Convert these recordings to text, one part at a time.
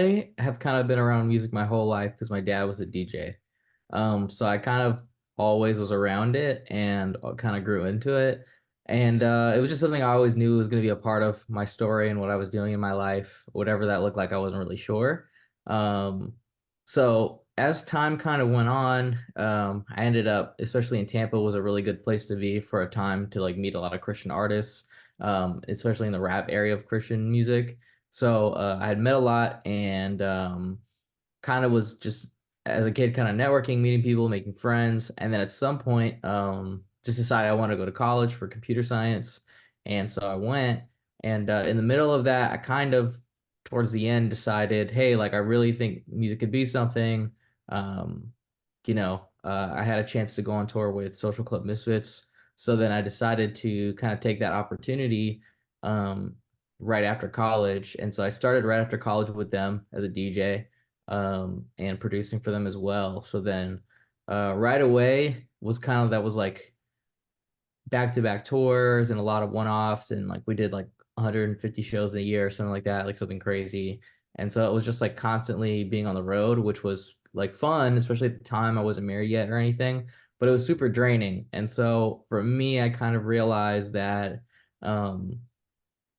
I have kind of been around music my whole life because my dad was a DJ. So I kind of always was around it and kind of grew into it. And it was just something I always knew was going to be a part of my story and what I was doing in my life, whatever that looked like, I wasn't really sure. Um, so as time kind of went on, I ended up, especially in Tampa, was a really good place to be for a time to like meet a lot of Christian artists, especially in the rap area of Christian music. So I had met a lot and kind of was just as a kid kind of networking, meeting people, making friends, and then at some point just decided I wanted to go to college for computer science, and so I went. And in the middle of that, I kind of towards the end decided, hey, like I really think music could be something. Um, I had a chance to go on tour with Social Club Misfits, so then I decided to kind of take that opportunity. Um, right after college. And so I started right after college with them as a DJ, and producing for them as well. So then right away was kind of that was like back-to-back tours and a lot of one-offs, and like we did like 150 shows a year or something like that, like something crazy. And so it was just like constantly being on the road, which was like fun, especially at the time I wasn't married yet or anything, but it was super draining. And so for me, I kind of realized that um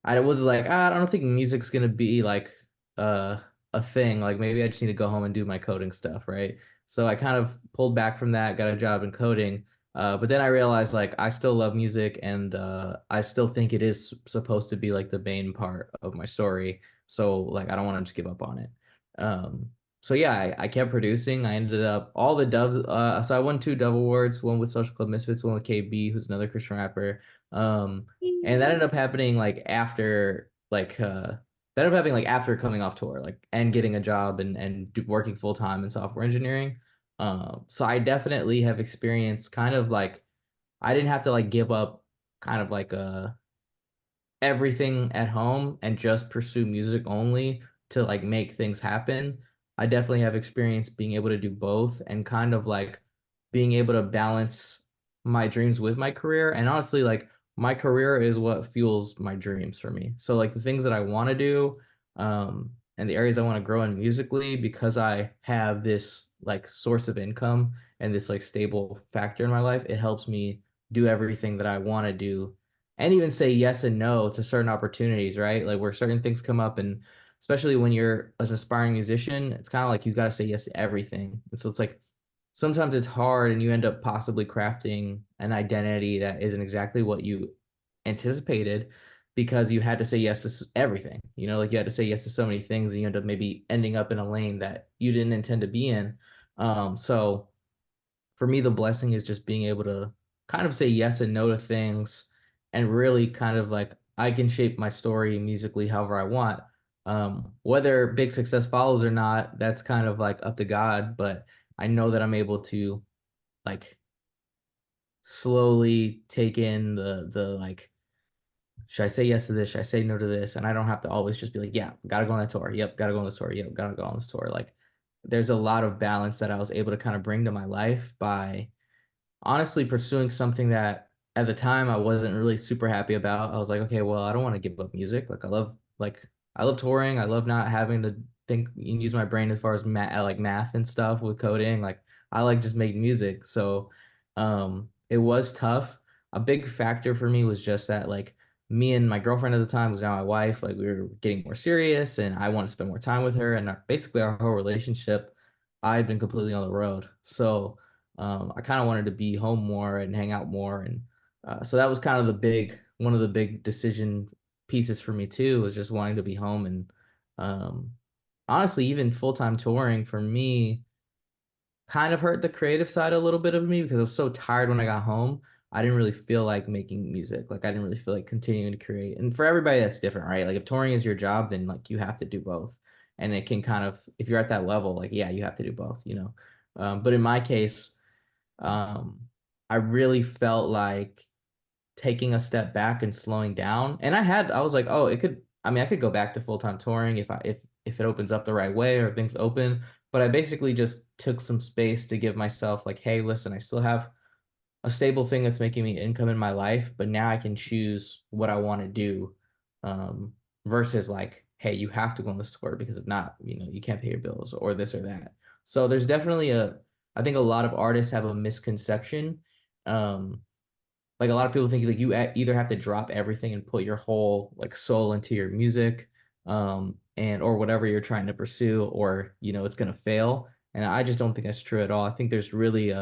I was like, I don't think music's gonna be like uh a thing. Like maybe I just need to go home and do my coding stuff, right? So I kind of pulled back from that, got a job in coding. But then I realized like I still love music and I still think it is supposed to be like the main part of my story. So like I don't want to just give up on it. Um, so yeah, I kept producing. I ended up all the dubs. So I won two Dove Awards, one with Social Club Misfits, one with KB, who's another Christian rapper. Um, and that ended up happening like after that ended up happening like after coming off tour, like and getting a job and working full time in software engineering. So I definitely have experienced kind of like I didn't have to like give up kind of like everything at home and just pursue music only to like make things happen. I definitely have experience being able to do both and kind of like being able to balance my dreams with my career. And honestly, like my career is what fuels my dreams for me. So like the things that I want to do, and the areas I want to grow in musically, because I have this like source of income and this like stable factor in my life, it helps me do everything that I want to do and even say yes and no to certain opportunities, right? Like where certain things come up, and especially when you're an aspiring musician, it's kind of like you got to say yes to everything. And so it's like sometimes it's hard and you end up possibly crafting an identity that isn't exactly what you anticipated because you had to say yes to everything. Like you had to say yes to so many things and you end up maybe ending up in a lane that you didn't intend to be in. So for me, the blessing is just being able to kind of say yes and no to things and really kind of like I can shape my story musically however I want. Whether big success follows or not, that's kind of like up to God, but I know that I'm able to like slowly take in the like, should I say yes to this? Should I say no to this? And I don't have to always just be like, yeah, gotta go on that tour. Yep, gotta go on this tour. Yep, gotta go on this tour. Like there's a lot of balance that I was able to kind of bring to my life by honestly pursuing something that at the time I wasn't really super happy about. I was like, okay, well, I don't want to give up music. Like I love touring. I love not having to think and use my brain as far as math and stuff with coding. Like I like just make music. So it was tough. A big factor for me was just that like me and my girlfriend at the time was now my wife, like we were getting more serious and I wanted to spend more time with her and basically our whole relationship, I had been completely on the road. So I kind of wanted to be home more and hang out more, and so that was kind of the big one of the big decision pieces for me too, was just wanting to be home. And um, honestly, even full-time touring for me kind of hurt the creative side a little bit of me because I was so tired when I got home. I didn't really feel like making music. Like I didn't really feel like continuing to create. And for everybody, that's different, right? Like if touring is your job, then like you have to do both. And it can kind of, if you're at that level, like yeah, you have to do both. But in my case, um, I really felt like taking a step back and slowing down. And I was like, oh, I mean, I could go back to full-time touring if it opens up the right way or if things open. But I basically just took some space to give myself like, hey, listen, I still have a stable thing that's making me income in my life, but now I can choose what I want to do. Versus like, hey, you have to go on this tour because if not, you can't pay your bills or this or that. So there's definitely I think a lot of artists have a misconception. Um, like a lot of people think like you either have to drop everything and put your whole like soul into your music, and or whatever you're trying to pursue, or it's gonna fail. And I just don't think that's true at all. I think there's really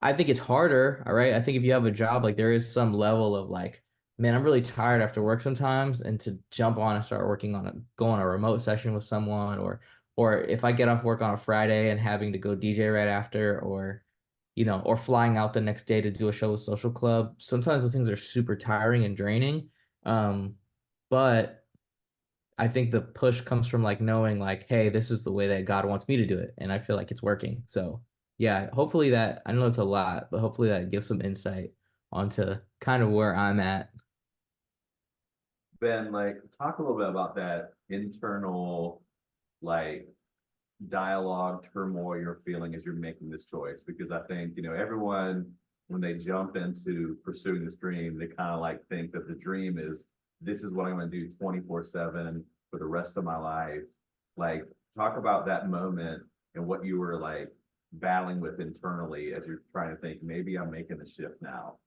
I think it's harder, all right? I think if you have a job, like there is some level of like, man, I'm really tired after work sometimes, and to jump on and start working on go on a remote session with someone, or if I get off work on a Friday and having to go DJ right after, or flying out the next day to do a show with Social Club, sometimes those things are super tiring and draining. Um, but I think the push comes from like knowing like, hey, this is the way that God wants me to do it, and I feel like it's working. So yeah, hopefully that I know it's a lot, but hopefully that gives some insight onto kind of where I'm at. Ben, like, talk a little bit about that internal, like, dialogue turmoil you're feeling as you're making this choice. Because I think, everyone, when they jump into pursuing this dream, they kind of like think that the dream is this is what I'm going to do 24/7 for the rest of my life. Like, talk about that moment and what you were like battling with internally as you're trying to think, maybe I'm making a shift now.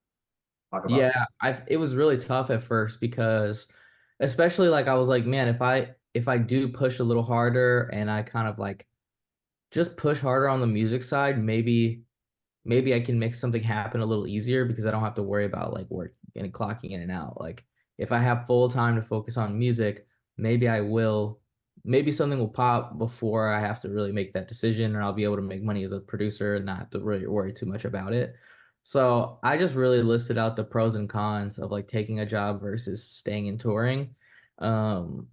Talk about Yeah, it was really tough at first because especially like I was like, man, if I do push a little harder and I kind of like just push harder on the music side, maybe I can make something happen a little easier because I don't have to worry about like work and clocking in and out. Like if I have full time to focus on music, maybe I will, maybe something will pop before I have to really make that decision, or I'll be able to make money as a producer and not have to really worry too much about it. So I just really listed out the pros and cons of like taking a job versus staying in touring. Um,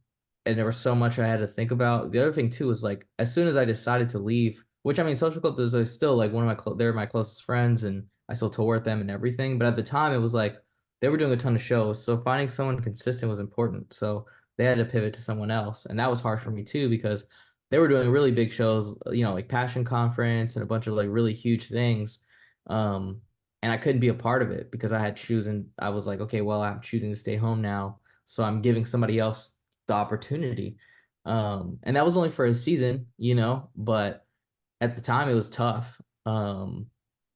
and there was so much I had to think about. The other thing too was like as soon as I decided to leave, which I mean, Social Club is still like one of they're my closest friends, and I still tour with them and everything. But at the time, it was like they were doing a ton of shows, so finding someone consistent was important. So they had to pivot to someone else, and that was hard for me too because they were doing really big shows, like Passion Conference and a bunch of like really huge things. Um, and I couldn't be a part of it because I was like, okay, well, I'm choosing to stay home now, so I'm giving somebody else the opportunity. And that was only for a season, but at the time it was tough.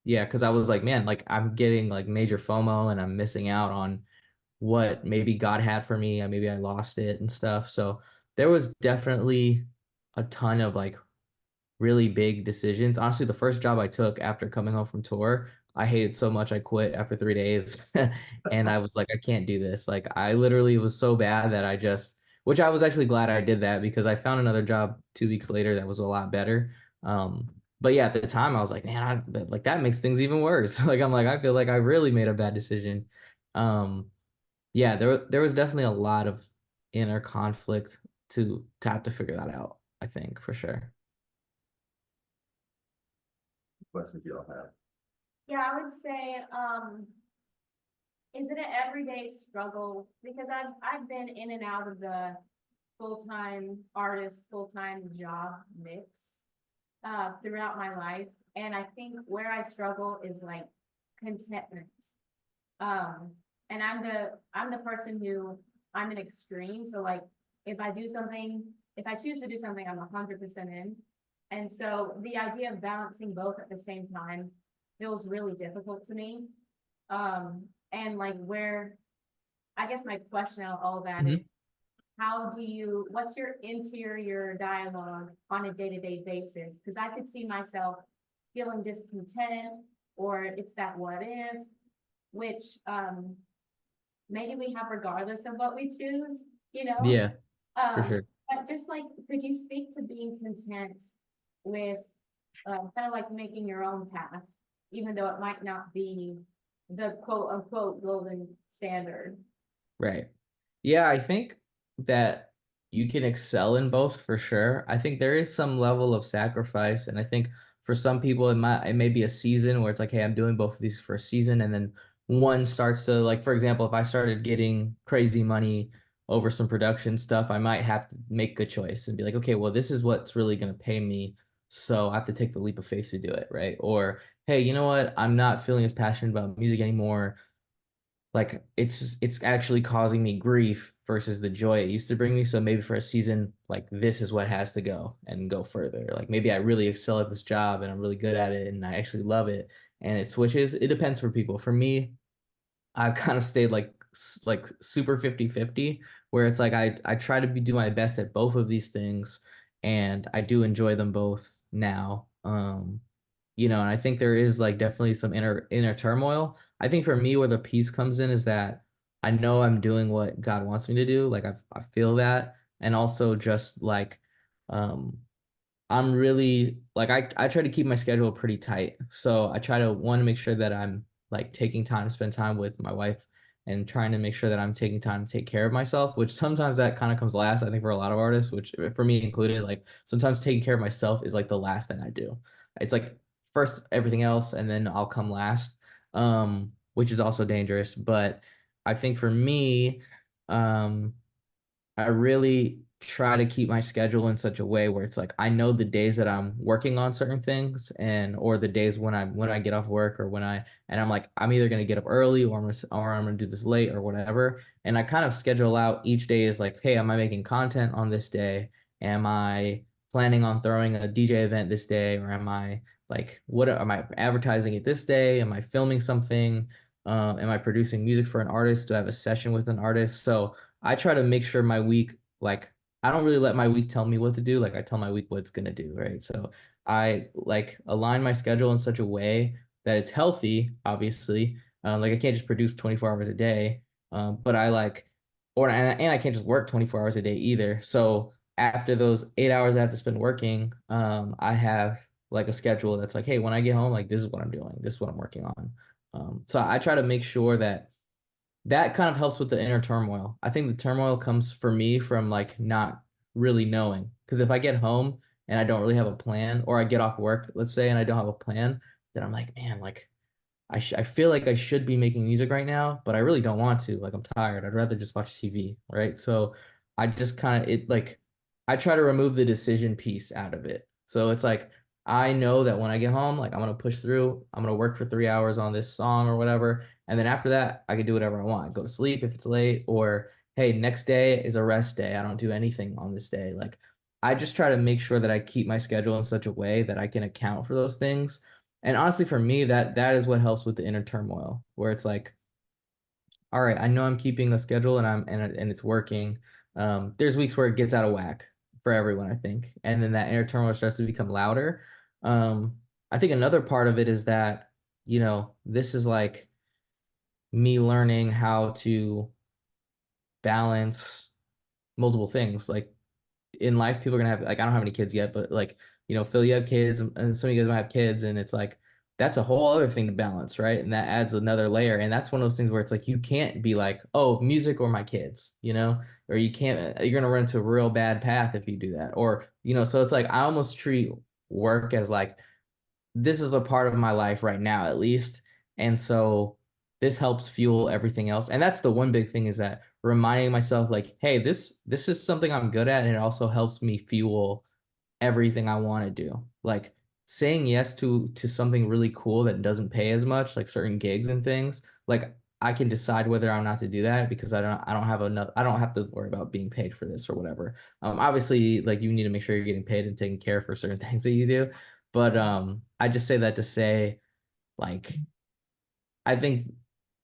Yeah, because I was like, man, like I'm getting like major FOMO and I'm missing out on what maybe God had for me. Maybe I lost it and stuff. So there was definitely a ton of like really big decisions. Honestly, the first job I took after coming home from tour, I hated so much I quit after 3 days. And I was like, I can't do this. Like I literally was so bad that which I was actually glad I did that because I found another job 2 weeks later that was a lot better. Um, but yeah, at the time I was like, man, like that makes things even worse. Like I'm like, I feel like I really made a bad decision. Um, yeah, there was definitely a lot of inner conflict to have to figure that out, I think, for sure. questions you all have. Yeah, I would say, is it an everyday struggle? Because I've been in and out of the full-time artist, full-time job mix throughout my life. And I think where I struggle is like contentment. Um, and I'm the person who I'm an extreme. So like if I do something, if I choose to do something, I'm 100% in. And so the idea of balancing both at the same time feels really difficult to me. And like where I guess my question out of all that is Mhm. what's your interior dialogue on a day-to-day basis? Because I could see myself feeling discontent, or it's that what if, which maybe we have regardless of what we choose, you know? Yeah, for Um, sure. but just like, could you speak to being content with kind of like making your own path, even though it might not be the quote unquote golden standard? Right. Yeah, I think that you can excel in both for sure. I think there is some level of sacrifice, and I think for some people it may be a season where it's like, hey, I'm doing both of these for a season, and then one starts to like, for example, if I started getting crazy money over some production stuff, I might have to make a choice and be like, okay, well, this is what's really going to pay me, so I have to take the leap of faith to do it, right? Or, hey, you know what? I'm not feeling as passionate about music anymore. like it's actually causing me grief versus the joy it used to bring me. So maybe for a season, like this is what has to go and go further. Like maybe I really excel at this job and I'm really good at it and I actually love it and it switches. It depends for people. For me, I've kind of stayed like super 50-50 where it's like I try to do my best at both of these things and I do enjoy them both now. And I think there is like definitely some inner turmoil. I think for me where the peace comes in is that I know I'm doing what God wants me to do. Like I feel that. And also just like um I'm really like I try to keep my schedule pretty tight. So I try to one make sure that I'm like taking time to spend time with my wife and trying to make sure that I'm taking time to take care of myself, which sometimes that kind of comes last, I think for a lot of artists, which for me included, like sometimes taking care of myself is like the last thing I do. It's like first everything else and then I'll come last. Which is also dangerous, but I think for me, um I really try to keep my schedule in such a way where it's like I know the days that I'm working on certain things and or the days when I get off work or when I'm like I'm either gonna get up early or I'm gonna do this late or whatever. And I kind of schedule out each day is like, hey, am I making content on this day? Am I planning on throwing a DJ event this day? Or am I like what am I advertising it this day? Am I filming something? Am I producing music for an artist? Do I have a session with an artist? So I try to make sure my week, like, I don't really let my week tell me what to do. Like, I tell my week what it's gonna do, right? So I like align my schedule in such a way that it's healthy, obviously. Like, I can't just produce 24 hours a day, but I like, and I can't just work 24 hours a day either. So after those 8 hours I have to spend working, I have like a schedule that's like, hey, when I get home, like, this is what I'm doing, this is what I'm working on. So I try to make sure that kind of helps with the inner turmoil. I think the turmoil comes for me from like not really knowing. Because if I get home and I don't really have a plan, or I get off work, let's say, and I don't have a plan, then I'm like, man, like I feel like I should be making music right now, but I really don't want to. Like I'm tired. I'd rather just watch TV, right? So I just kind of it like I try to remove the decision piece out of it. So it's like I know that when I get home, like I'm gonna push through. I'm gonna work for 3 hours on this song or whatever, and then after that, I can do whatever I want. Go to sleep if it's late, or hey, next day is a rest day. I don't do anything on this day. Like I just try to make sure that I keep my schedule in such a way that I can account for those things and honestly, for me, that is what helps with the inner turmoil, where it's like, all right, I know I'm keeping the schedule and it's working. There's weeks where it gets out of whack for everyone, I think, and then that inner turmoil starts to become louder. I think another part of it is that, this is like me learning how to balance multiple things. Like in life, people are gonna have like I don't have any kids yet, but like Phil, you have kids, and some of you guys might have kids, and it's like that's a whole other thing to balance, right? And that adds another layer, and that's one of those things where it's like you can't be like, oh, music or my kids, or you can't. You're gonna run into a real bad path if you do that, or so it's like I almost treat work as like this is a part of my life right now, at least. And so this helps fuel everything else. And that's the one big thing is that reminding myself like, hey, this is something I'm good at, and it also helps me fuel everything I want to do. Like saying yes to something really cool that doesn't pay as much, like certain gigs and things. Like I can decide whether or not to do that because I don't have enough I don't have to worry about being paid for this or whatever. Obviously like you need to make sure you're getting paid and taken care of for certain things that you do. But I just say that to say like I think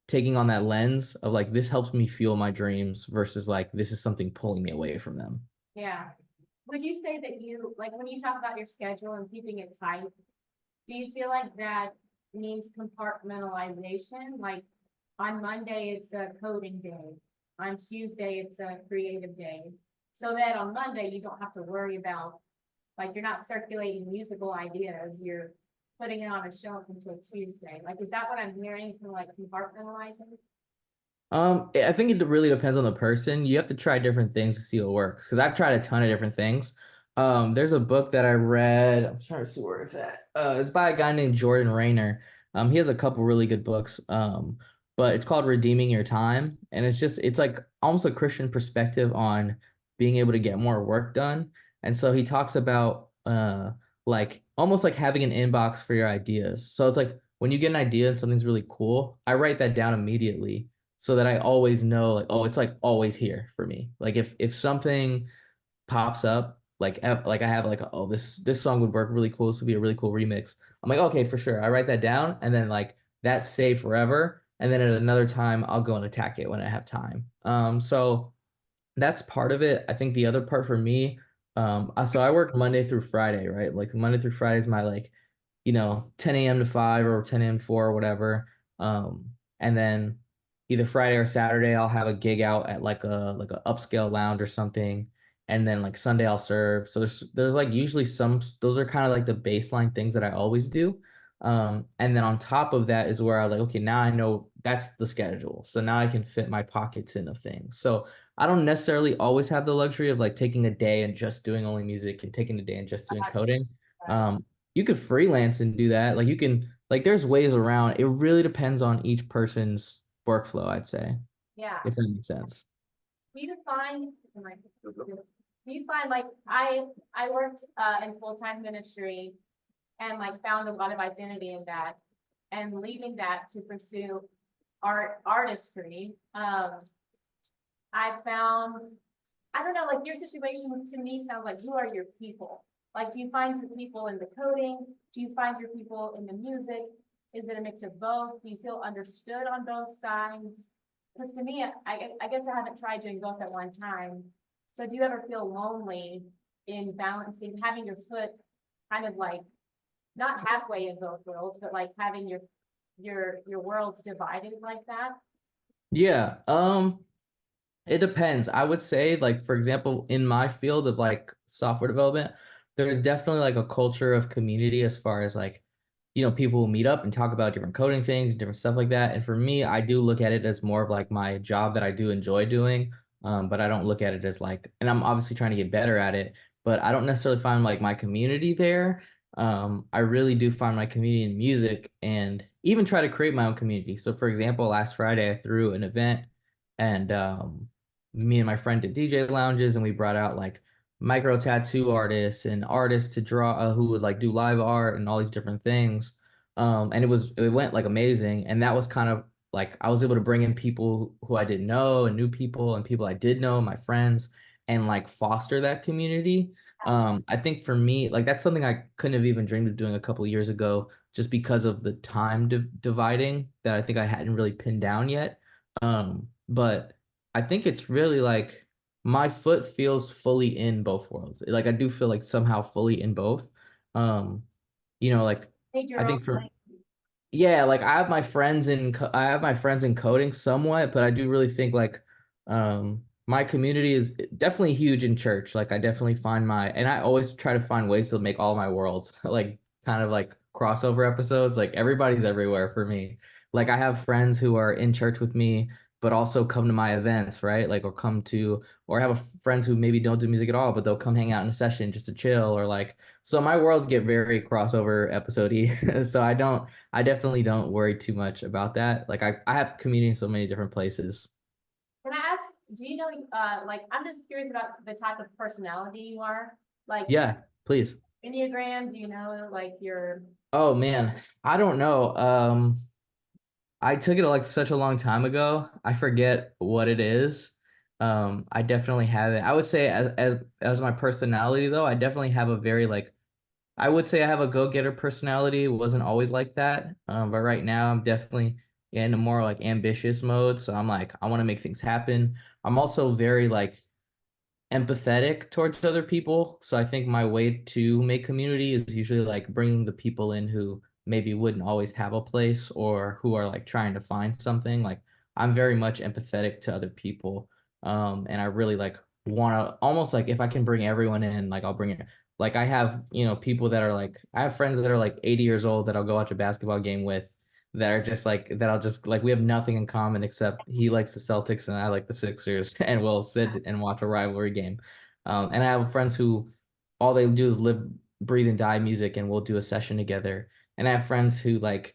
taking on that lens of like this helps me fuel my dreams versus like this is something pulling me away from them. Yeah. Would you say that like, when you talk about your schedule and keeping it tight, do you feel like that means compartmentalization? Like, on Monday, it's a coding day. On Tuesday, it's a creative day. So that on Monday, you don't have to worry about, like, you're not circulating musical ideas. You're putting it on a shelf until Tuesday. Like, is that what I'm hearing from like compartmentalizing? I think it really depends on the person. You have to try different things to see what works. Because I've tried a ton of different things. There's a book that I read. I'm trying to see where it's at. It's by a guy named Jordan Rayner. He has a couple really good books. But it's called Redeeming Your Time, and it's like almost a Christian perspective on being able to get more work done. And so he talks about like almost like having an inbox for your ideas. So it's like when you get an idea and something's really cool, I write that down immediately so that I always know like, oh, it's like always here for me. Like if something pops up, like I have like, oh, this song would work really cool. This would be a really cool remix. I'm like, okay, for sure. I write that down, and then like that's saved forever. And then at another time, I'll go and attack it when I have time. So that's part of it. I think the other part for me, so I work Monday through Friday, right? Like Monday through Friday is my like, 10 a.m. to 5 or 10 a.m. to 4 or whatever. And then either Friday or Saturday I'll have a gig out at like a upscale lounge or something. And then like Sunday I'll serve. So there's like usually some those are kind of like the baseline things that I always do. And then on top of that is where I like, okay, now I know that's the schedule. So now I can fit my pockets in of things. So I don't necessarily always have the luxury of like taking a day and just doing only music and taking a day and just doing coding. Um, you could freelance and do that. Like you can, like there's ways around. It really depends on each person's workflow, I'd say, Yeah. if that makes sense. Do you find, like I worked in full-time ministry and like found a lot of identity in that and leaving that to pursue artistry. I found, I don't know, like your situation to me sounds like who are your people? Like, do you find your people in the coding? Do you find your people in the music? Is it a mix of both? Do you feel understood on both sides? Because to me, I guess I haven't tried doing both at one time. So do you ever feel lonely in balancing, having your foot kind of like not halfway in both worlds, but like having your worlds divided like that? Yeah. It depends. I would say, like, for example, in my field of like software development, there's definitely like a culture of community as far as like, people will meet up and talk about different coding things, different stuff like that. And for me, I do look at it as more of like my job that I do enjoy doing. But I don't look at it as like, and I'm obviously trying to get better at it, but I don't necessarily find like my community there. I really do find my community in music and even try to create my own community. So for example, last Friday I threw an event and me and my friend did DJ lounges and we brought out like micro tattoo artists and artists to draw who would like do live art and all these different things. And it went like amazing. And that was kind of like I was able to bring in people who I didn't know and new people and people I did know, my friends, and like foster that community. I think for me, like that's something I couldn't have even dreamed of doing a couple of years ago, just because of the time dividing that I think I hadn't really pinned down yet. But I think it's really like my foot feels fully in both worlds. Like I do feel like somehow fully in both. Um, like Take I your own think for lane. yeah, like I have my friends in coding somewhat, but I do really think like my community is definitely huge in church. Like I definitely find and I always try to find ways to make all my worlds like kind of like crossover episodes. Like everybody's everywhere for me. Like I have friends who are in church with me, but also come to my events, right? Like or have friends who maybe don't do music at all, but they'll come hang out in a session just to chill or like so my worlds get very crossover episode-y. So I definitely don't worry too much about that. Like I have community in so many different places. Can I ask, do you know, like, I'm just curious about the type of personality you are? Like Yeah, please. Enneagram, do you know, like your, Oh man, I don't know. I took it like such a long time ago. I forget what it is. I definitely have it. I would say as my personality though, I definitely have a very like I would say I have a go-getter personality. It wasn't always like that. But right now I'm definitely in a more like ambitious mode. So I'm like, I want to make things happen. I'm also very like empathetic towards other people. So I think my way to make community is usually like bringing the people in who maybe wouldn't always have a place or who are like trying to find something. Like I'm very much empathetic to other people. And I really like want to almost like if I can bring everyone in, like I'll bring it. Like I have, people that are like I have friends that are like 80 years old that I'll go watch a basketball game with that are just like that I'll just like we have nothing in common except he likes the Celtics and I like the Sixers and we'll sit and watch a rivalry game. And I have friends who all they do is live, breathe, and die music and we'll do a session together. And I have friends who like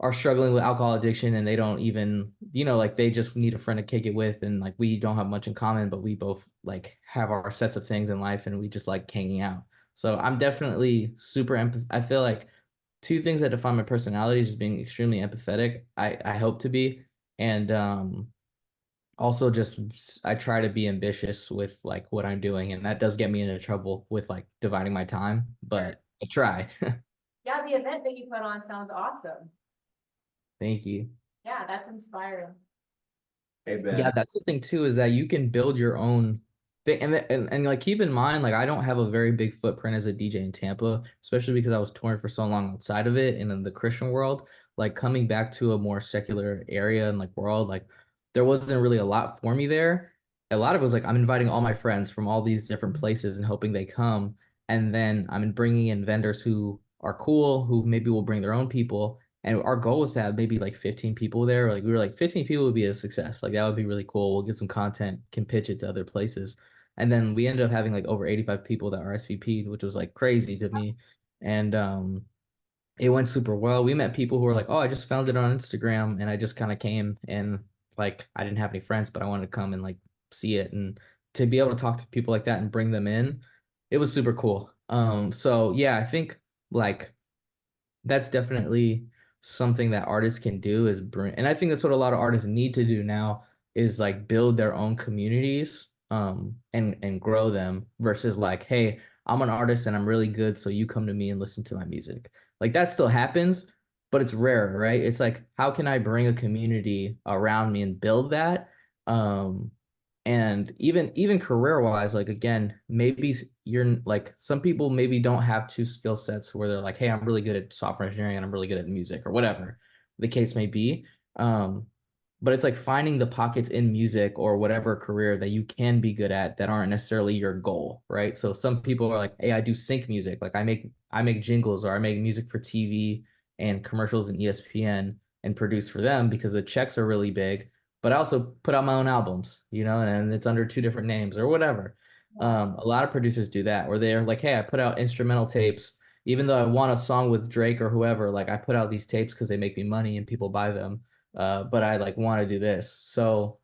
are struggling with alcohol addiction and they don't even, like they just need a friend to kick it with and like we don't have much in common, but we both like have our sets of things in life and we just like hanging out. So I'm definitely super empath. I feel like two things that define my personality is just being extremely empathetic. I hope to be, And also just I try to be ambitious with like what I'm doing, and that does get me into trouble with like dividing my time, Sure. but I try. Yeah, the event that you put on sounds awesome. Thank you. Yeah, that's inspiring. Hey, Yeah, Ben. that's the thing too, is that you can build your own thing. And like keep in mind, like I don't have a very big footprint as a DJ in Tampa, especially because I was touring for so long outside of it and in the Christian world. Like coming back to a more secular area and like world, like there wasn't really a lot for me there. A lot of it was like I'm inviting all my friends from all these different places and hoping they come. And then I'm bringing in vendors who are cool, who maybe will bring their own people. And our goal was to have maybe like 15 people there. Like we were like 15 people would be a success. Like that would be really cool. We'll get some content, can pitch it to other places. And then we ended up having like over 85 people that RSVP'd, which was like crazy to me. And it went super well. We met people who were like, "Oh, I just found it on Instagram," and I just kind of came and like I didn't have any friends, but I wanted to come and like see it and to be able to talk to people like that and bring them in, it was super cool. So yeah, I think like that's definitely something that artists can do is bring, and I think that's what a lot of artists need to do now is like build their own communities and grow them versus like, hey, I'm an artist and I'm really good, so you come to me and listen to my music. Like that still happens, but it's rare, right? It's like how can I bring a community around me and build that? Um and even career wise, like again, maybe you're like some people maybe don't have two skill sets where they're like, hey, I'm really good at software engineering and I'm really good at music or whatever the case may be. Um, but it's like finding the pockets in music or whatever career that you can be good at that aren't necessarily your goal, right? So some people are like, hey, I do sync music, like I make jingles or I make music for TV and commercials and ESPN and produce for them because the checks are really big, but I also put out my own albums, and it's under two different names or whatever. Yeah. A lot of producers do that, where they're like, "Hey, I put out instrumental tapes, even though I want a song with Drake or whoever. Like, I put out these tapes because they make me money and people buy them. But I like want to do this." So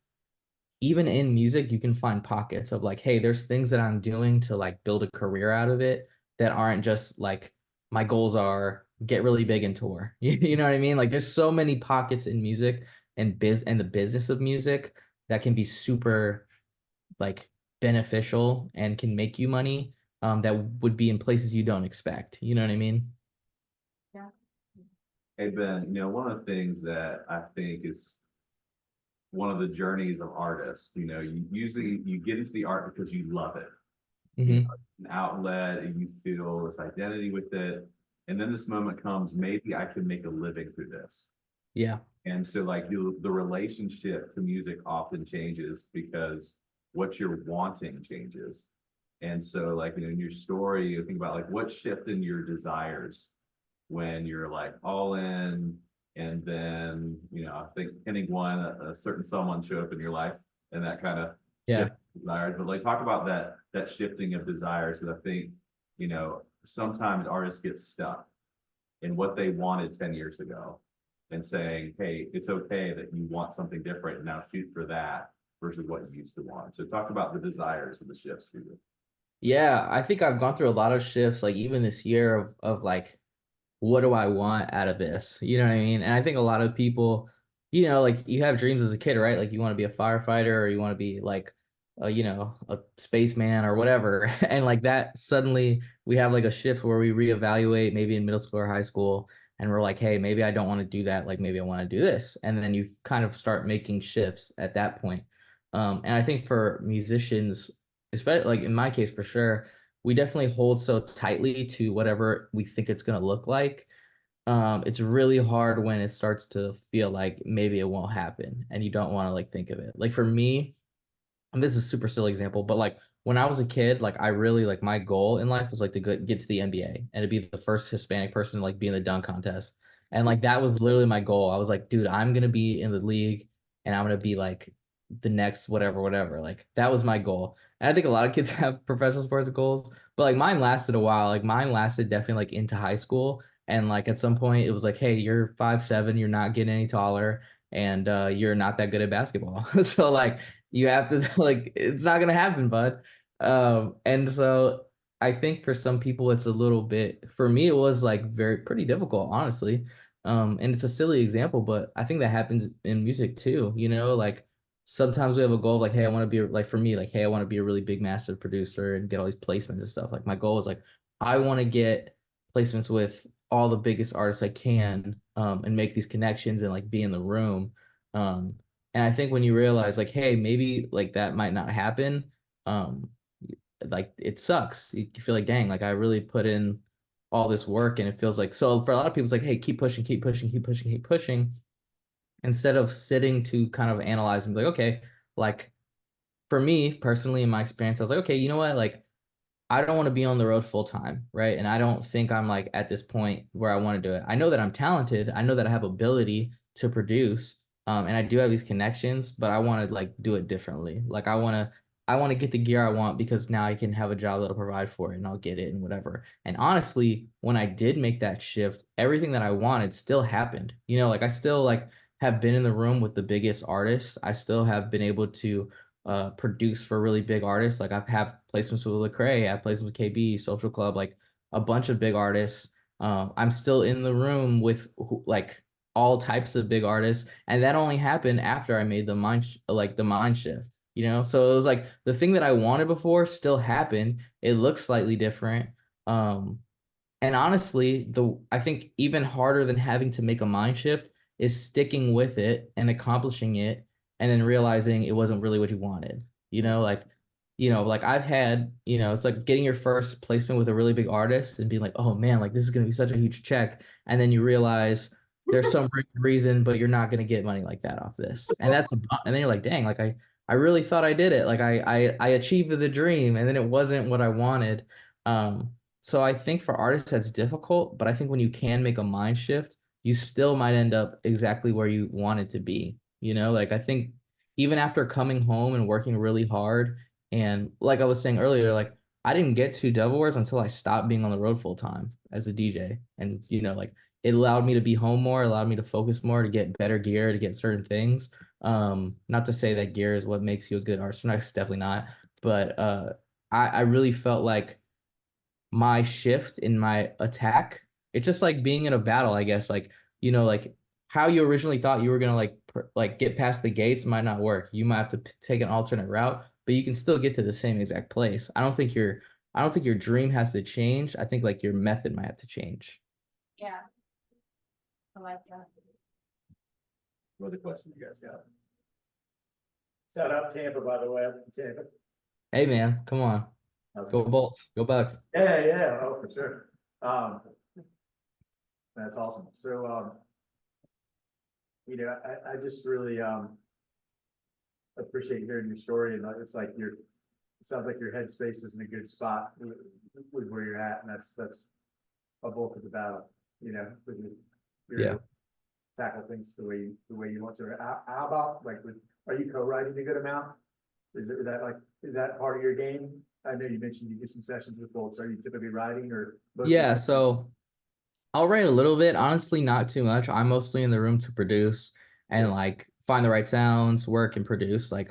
even in music, you can find pockets of like, hey, there's things that I'm doing to like build a career out of it that aren't just like my goals are get really big and tour. You know what I mean? Like there's so many pockets in music and the business of music that can be super like beneficial and can make you money that would be in places you don't expect. You know what I mean? Yeah. Hey, Ben, one of the things that I think is one of the journeys of artists, you usually you get into the art because you love it. Hmm. An outlet and you feel this identity with it. And then this moment comes, maybe I can make a living through this. Yeah. And so like the relationship to music often changes because what you're wanting changes. And so like, in your story, you think about like what shift in your desires when you're like all in, and then, I think ending one, a certain someone show up in your life and that kind of shift Yeah. desires. But like talk about that shifting of desires because I think, sometimes artists get stuck in what they wanted 10 years ago and saying, hey, it's okay that you want something different. Now shoot for that versus what you used to want. So talk about the desires and the shifts for you. Yeah, I think I've gone through a lot of shifts, like even this year of like what do I want out of this? You know what I mean? And I think a lot of people, like you have dreams as a kid, right? Like you want to be a firefighter or you want to be like, a spaceman or whatever. And like that, suddenly we have like a shift where we reevaluate maybe in middle school or high school. And we're like, hey, maybe I don't want to do that. Like maybe I want to do this. And then you kind of start making shifts at that point. And I think for musicians, especially like in my case for sure, we definitely hold so tightly to whatever we think it's going to look like. It's really hard when it starts to feel like maybe it won't happen and you don't want to like think of it. Like for me, and this is a super silly example, but like when I was a kid, like I really like my goal in life was like to get to the NBA and to be the first Hispanic person to like be in the dunk contest. And like that was literally my goal. I was like, dude, I'm gonna be in the league and I'm gonna be like the next whatever, whatever. Like that was my goal. And I think a lot of kids have professional sports goals, but like mine lasted a while. Like mine lasted definitely like into high school. And like at some point it was like, hey, you're 5'7", you're not getting any taller, and you're not that good at basketball. So like you have to like it's not gonna happen, bud. And so I think for some people it's a little bit for me it was like very pretty difficult, honestly. And it's a silly example, but I think that happens in music too, like sometimes we have a goal of like, hey, I want to be like for me, like, hey, I want to be a really big massive producer and get all these placements and stuff. Like my goal is like I want to get placements with all the biggest artists I can, and make these connections and like be in the room. Um, and I think when you realize like, hey, maybe like that might not happen, um, like it sucks. You feel like, dang, like I really put in all this work and it feels like so for a lot of people it's like, hey, keep pushing, keep pushing, keep pushing, keep pushing, instead of sitting to kind of analyze and be like, okay, like for me personally in my experience, I was like, okay, you know what? Like I don't want to be on the road full time, right? And I don't think I'm like at this point where I want to do it. I know that I'm talented. I know that I have ability to produce, and I do have these connections, but I want to like do it differently. Like I want to get the gear I want because now I can have a job that'll provide for it, and I'll get it and whatever. And honestly, when I did make that shift, everything that I wanted still happened. Like I still like have been in the room with the biggest artists. I still have been able to produce for really big artists. Like I've have placements with Lecrae, I have placements with KB, Social Club, like a bunch of big artists. I'm still in the room with like all types of big artists, and that only happened after I made the mind shift. So it was like the thing that I wanted before still happened. It looks slightly different. Um, and honestly, I think even harder than having to make a mind shift is sticking with it and accomplishing it and then realizing it wasn't really what you wanted. Like I've had, it's like getting your first placement with a really big artist and being like, oh man, like this is gonna be such a huge check. And then you realize there's some reason, but you're not gonna get money like that off this. And then you're like, dang, like I really thought I did it. Like I achieved the dream and then it wasn't what I wanted. Um, so I think for artists that's difficult, but I think when you can make a mind shift, you still might end up exactly where you wanted to be. Like I think even after coming home and working really hard, and like I was saying earlier, like I didn't get to Devil Wears until I stopped being on the road full time as a DJ. And like it allowed me to be home more, allowed me to focus more, to get better gear, to get certain things. Not to say that gear is what makes you a good artist. It's definitely not. But I really felt like my shift in my attack. It's just like being in a battle, I guess. Like, like how you originally thought you were gonna like get past the gates might not work. You might have to take an alternate route, but you can still get to the same exact place. I don't think your dream has to change. I think like your method might have to change. Yeah, I like that. What other questions you guys got? Shout out Tampa, by the way. Tampa. Hey man, come on. Go Bolts. Go Bucks. Yeah, oh, for sure. That's awesome. So, I just really, appreciate hearing your story, and it's like it sounds like your headspace is in a good spot with where you're at, and that's a bulk of the battle, with you're Yeah. able to tackle things the way you want to. How about like are you co-writing a good amount? Is that part of your game? I know you mentioned you get some sessions with folks. Are you typically writing or Yeah, so I'll write a little bit, honestly, not too much. I'm mostly in the room to produce and like find the right sounds, work and produce. Like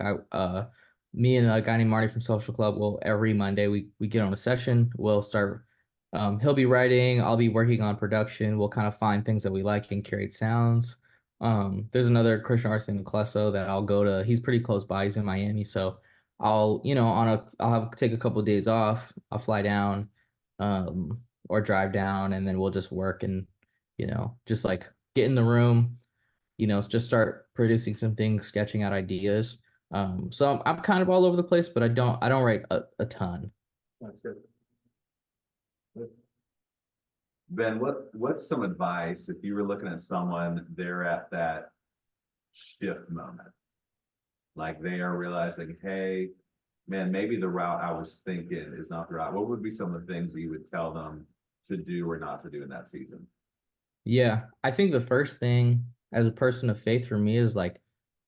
me and a guy named Marty from Social Club will every Monday we get on a session. We'll start. He'll be writing, I'll be working on production. We'll kind of find things that we like and curate sounds. There's another Christian artist named Clesso that I'll go to. He's pretty close by. He's in Miami, so I'll take a couple of days off. I'll fly down. Or drive down and then we'll just work and just like get in the room, just start producing some things, sketching out ideas. So I'm kind of all over the place, but I don't write a ton. that's good. Ben, what's some advice if you were looking at someone, they're at that shift moment? Like they are realizing, hey, man, maybe the route I was thinking is not the route. What would be some of the things that you would tell them to do or not to do in that season? Yeah, I think the first thing as a person of faith for me is like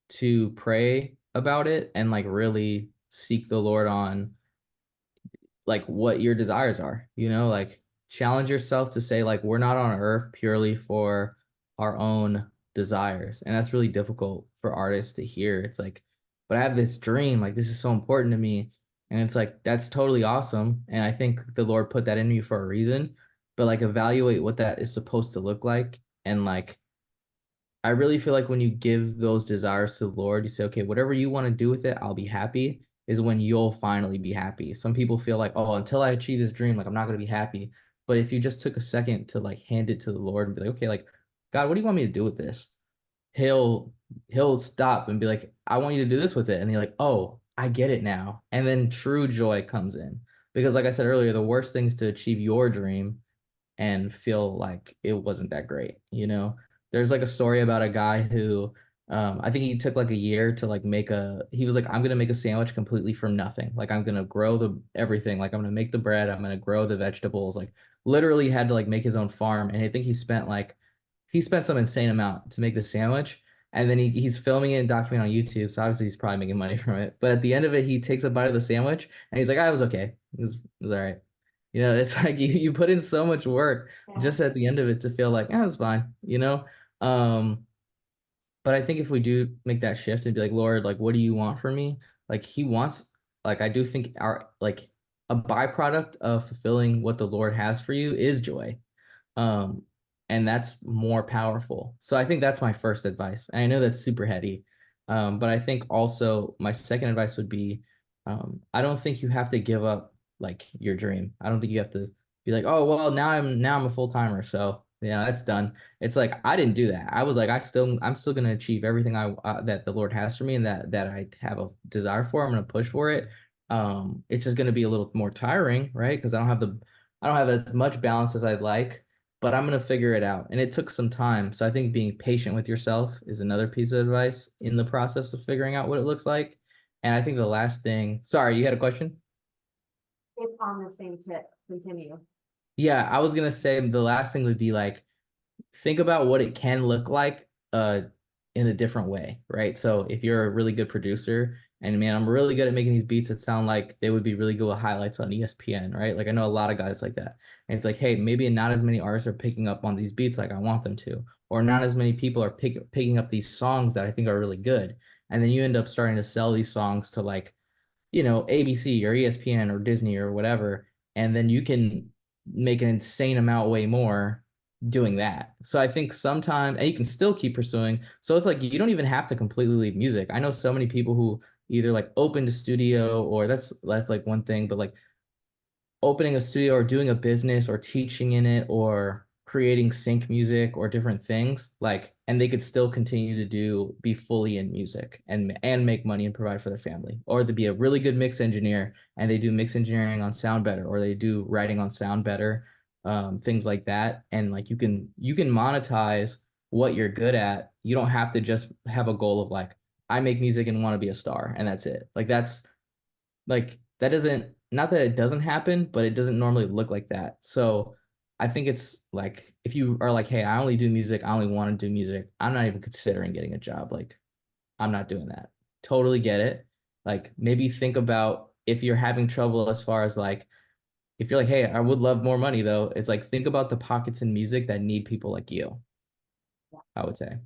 to pray about it and like really seek the Lord on like what your desires are, like challenge yourself to say like we're not on earth purely for our own desires. And that's really difficult for artists to hear. It's like, but I have this dream, like this is so important to me. And it's like that's totally awesome. And I think the Lord put that in me for a reason. But like evaluate what that is supposed to look like And like, I really feel like when you give those desires to the Lord, you say, okay, whatever you want to do with it, I'll be happy, is when you'll finally be happy. Some people feel like, oh, until I achieve this dream, like I'm not going to be happy. But if you just took a second to like hand it to the Lord and be like, okay, like, God, what do you want me to do with this? He'll he'll stop and be like, I want you to do this with it. And you're like, oh, I get it now. And then true joy comes in. Because like I said earlier, the worst thing is to achieve your dream and feel like it wasn't that great, you know? There's like a story about a guy who I think he took like a year to like he was like, I'm gonna make a sandwich completely from nothing. Like I'm gonna grow the everything, like I'm gonna make the bread, I'm gonna grow the vegetables, like literally had to like make his own farm. And I think he spent some insane amount to make the sandwich. And then he's filming it and documenting on YouTube. So obviously he's probably making money from it. But at the end of it, he takes a bite of the sandwich and he's like, I was okay. It was all right. You know, it's like you put in so much work Yeah. just at the end of it to feel like, it was fine, you know? Um, but I think if we do make that shift and be like, Lord, like, what do you want from me? Like, he wants, like, I do think like, a byproduct of fulfilling what the Lord has for you is joy. Um, and that's more powerful. So I think that's my first advice. And I know that's super heady. But I think also my second advice would be, I don't think you have to give up like your dream. I don't think you have to be like, oh, well, now I'm a full timer. So yeah, that's done. It's like, I didn't do that. I was like, I'm still going to achieve everything that the Lord has for me and that I have a desire for. I'm going to push for it. It's just going to be a little more tiring, right? Because I don't have as much balance as I'd like, but I'm going to figure it out. And it took some time. So I think being patient with yourself is another piece of advice in the process of figuring out what it looks like. And I think the last thing, sorry, you had a question? It's on the same tip. Continue. Yeah, I was going to say the last thing would be like, think about what it can look like in a different way, right? So if you're a really good producer and man, I'm really good at making these beats that sound like they would be really good with highlights on ESPN, right? Like I know a lot of guys like that. And it's like, hey, maybe not as many artists are picking up on these beats like I want them to, or not as many people are picking up these songs that I think are really good. And then you end up starting to sell these songs to like ABC or ESPN or Disney or whatever, and then you can make an insane amount way more doing that. So I think sometimes, and you can still keep pursuing. So it's like you don't even have to completely leave music. I know so many people who either like open to studio or that's like one thing, but like opening a studio or doing a business or teaching in it or creating sync music or different things like and they could still continue to be fully in music and make money and provide for their family or to be a really good mix engineer and they do mix engineering on sound better or they do writing on sound better, things like that. And like you can monetize what you're good at. You don't have to just have a goal of like I make music and want to be a star and that's it. Like that's like that doesn't, not that it doesn't happen, but it doesn't normally look like that. So I think it's like if you are like, hey, I only do music, I only want to do music, I'm not even considering getting a job. Like I'm not doing that. Totally get it. Like maybe think about if you're having trouble as far as like if you're like, hey, I would love more money though, it's like think about the pockets in music that need people like you, I would say.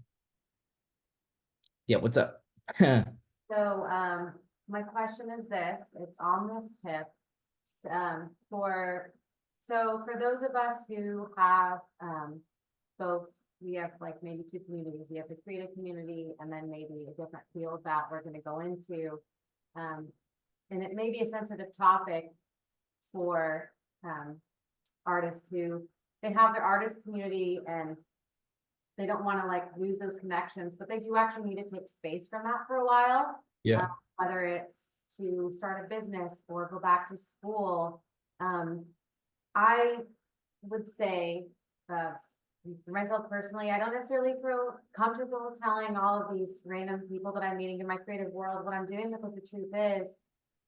Yeah, what's up? So, my question is this, it's on this tip. For those of us who have, both, we have like maybe two communities, we have the creative community and then maybe a different field that we're gonna go into. And it may be a sensitive topic for, artists who, they have their artist community and they don't want to like lose those connections, but they do actually need to take space from that for a while. Yeah. Whether it's to start a business or go back to school. I would say, for myself personally, I don't necessarily feel comfortable telling all of these random people that I'm meeting in my creative world what I'm doing because the truth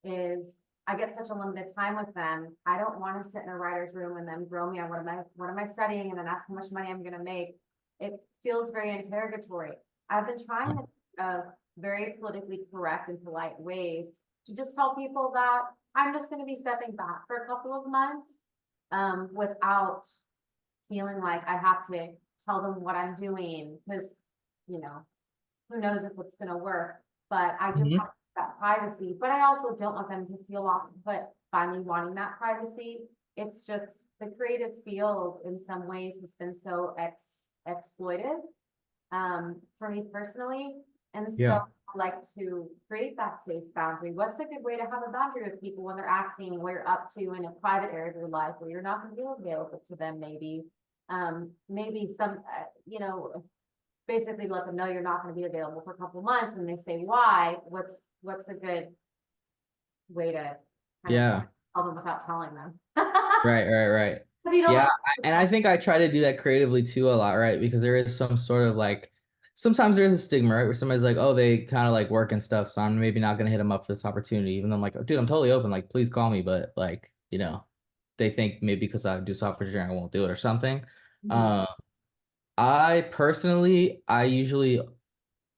is I get such a limited time with them. I don't want to sit in a writer's room and then grill me on what am I studying and then ask how much money I'm going to make. It feels very interrogatory. I've been trying to, very politically correct and polite ways to just tell people that I'm just going to be stepping back for a couple of months, without feeling like I have to tell them what I'm doing because, who knows if it's going to work, but I just Mhm. want that privacy, but I also don't want them to feel off put by me wanting that privacy. It's just the creative field in some ways has been so exploitive, for me personally. And so Yeah. I like to create that safe boundary. What's a good way to have a boundary with people when they're asking where you're up to in a private area of your life where you're not going to be available to them, maybe, maybe some, basically let them know you're not going to be available for a couple of months, and they say why. What's a good way to kind of Yeah. tell them without telling them? Right, right, right. 'Cause you don't Yeah, want and I think I try to do that creatively too a lot, right? Because there is some sort of like sometimes there is a stigma, right? Where somebody's like, oh, they kind of like work and stuff, so I'm maybe not gonna hit them up for this opportunity, even though I'm like, dude, I'm totally open, like, please call me, but like, they think maybe because I do software engineering, I won't do it or something. Mhm. Um, I usually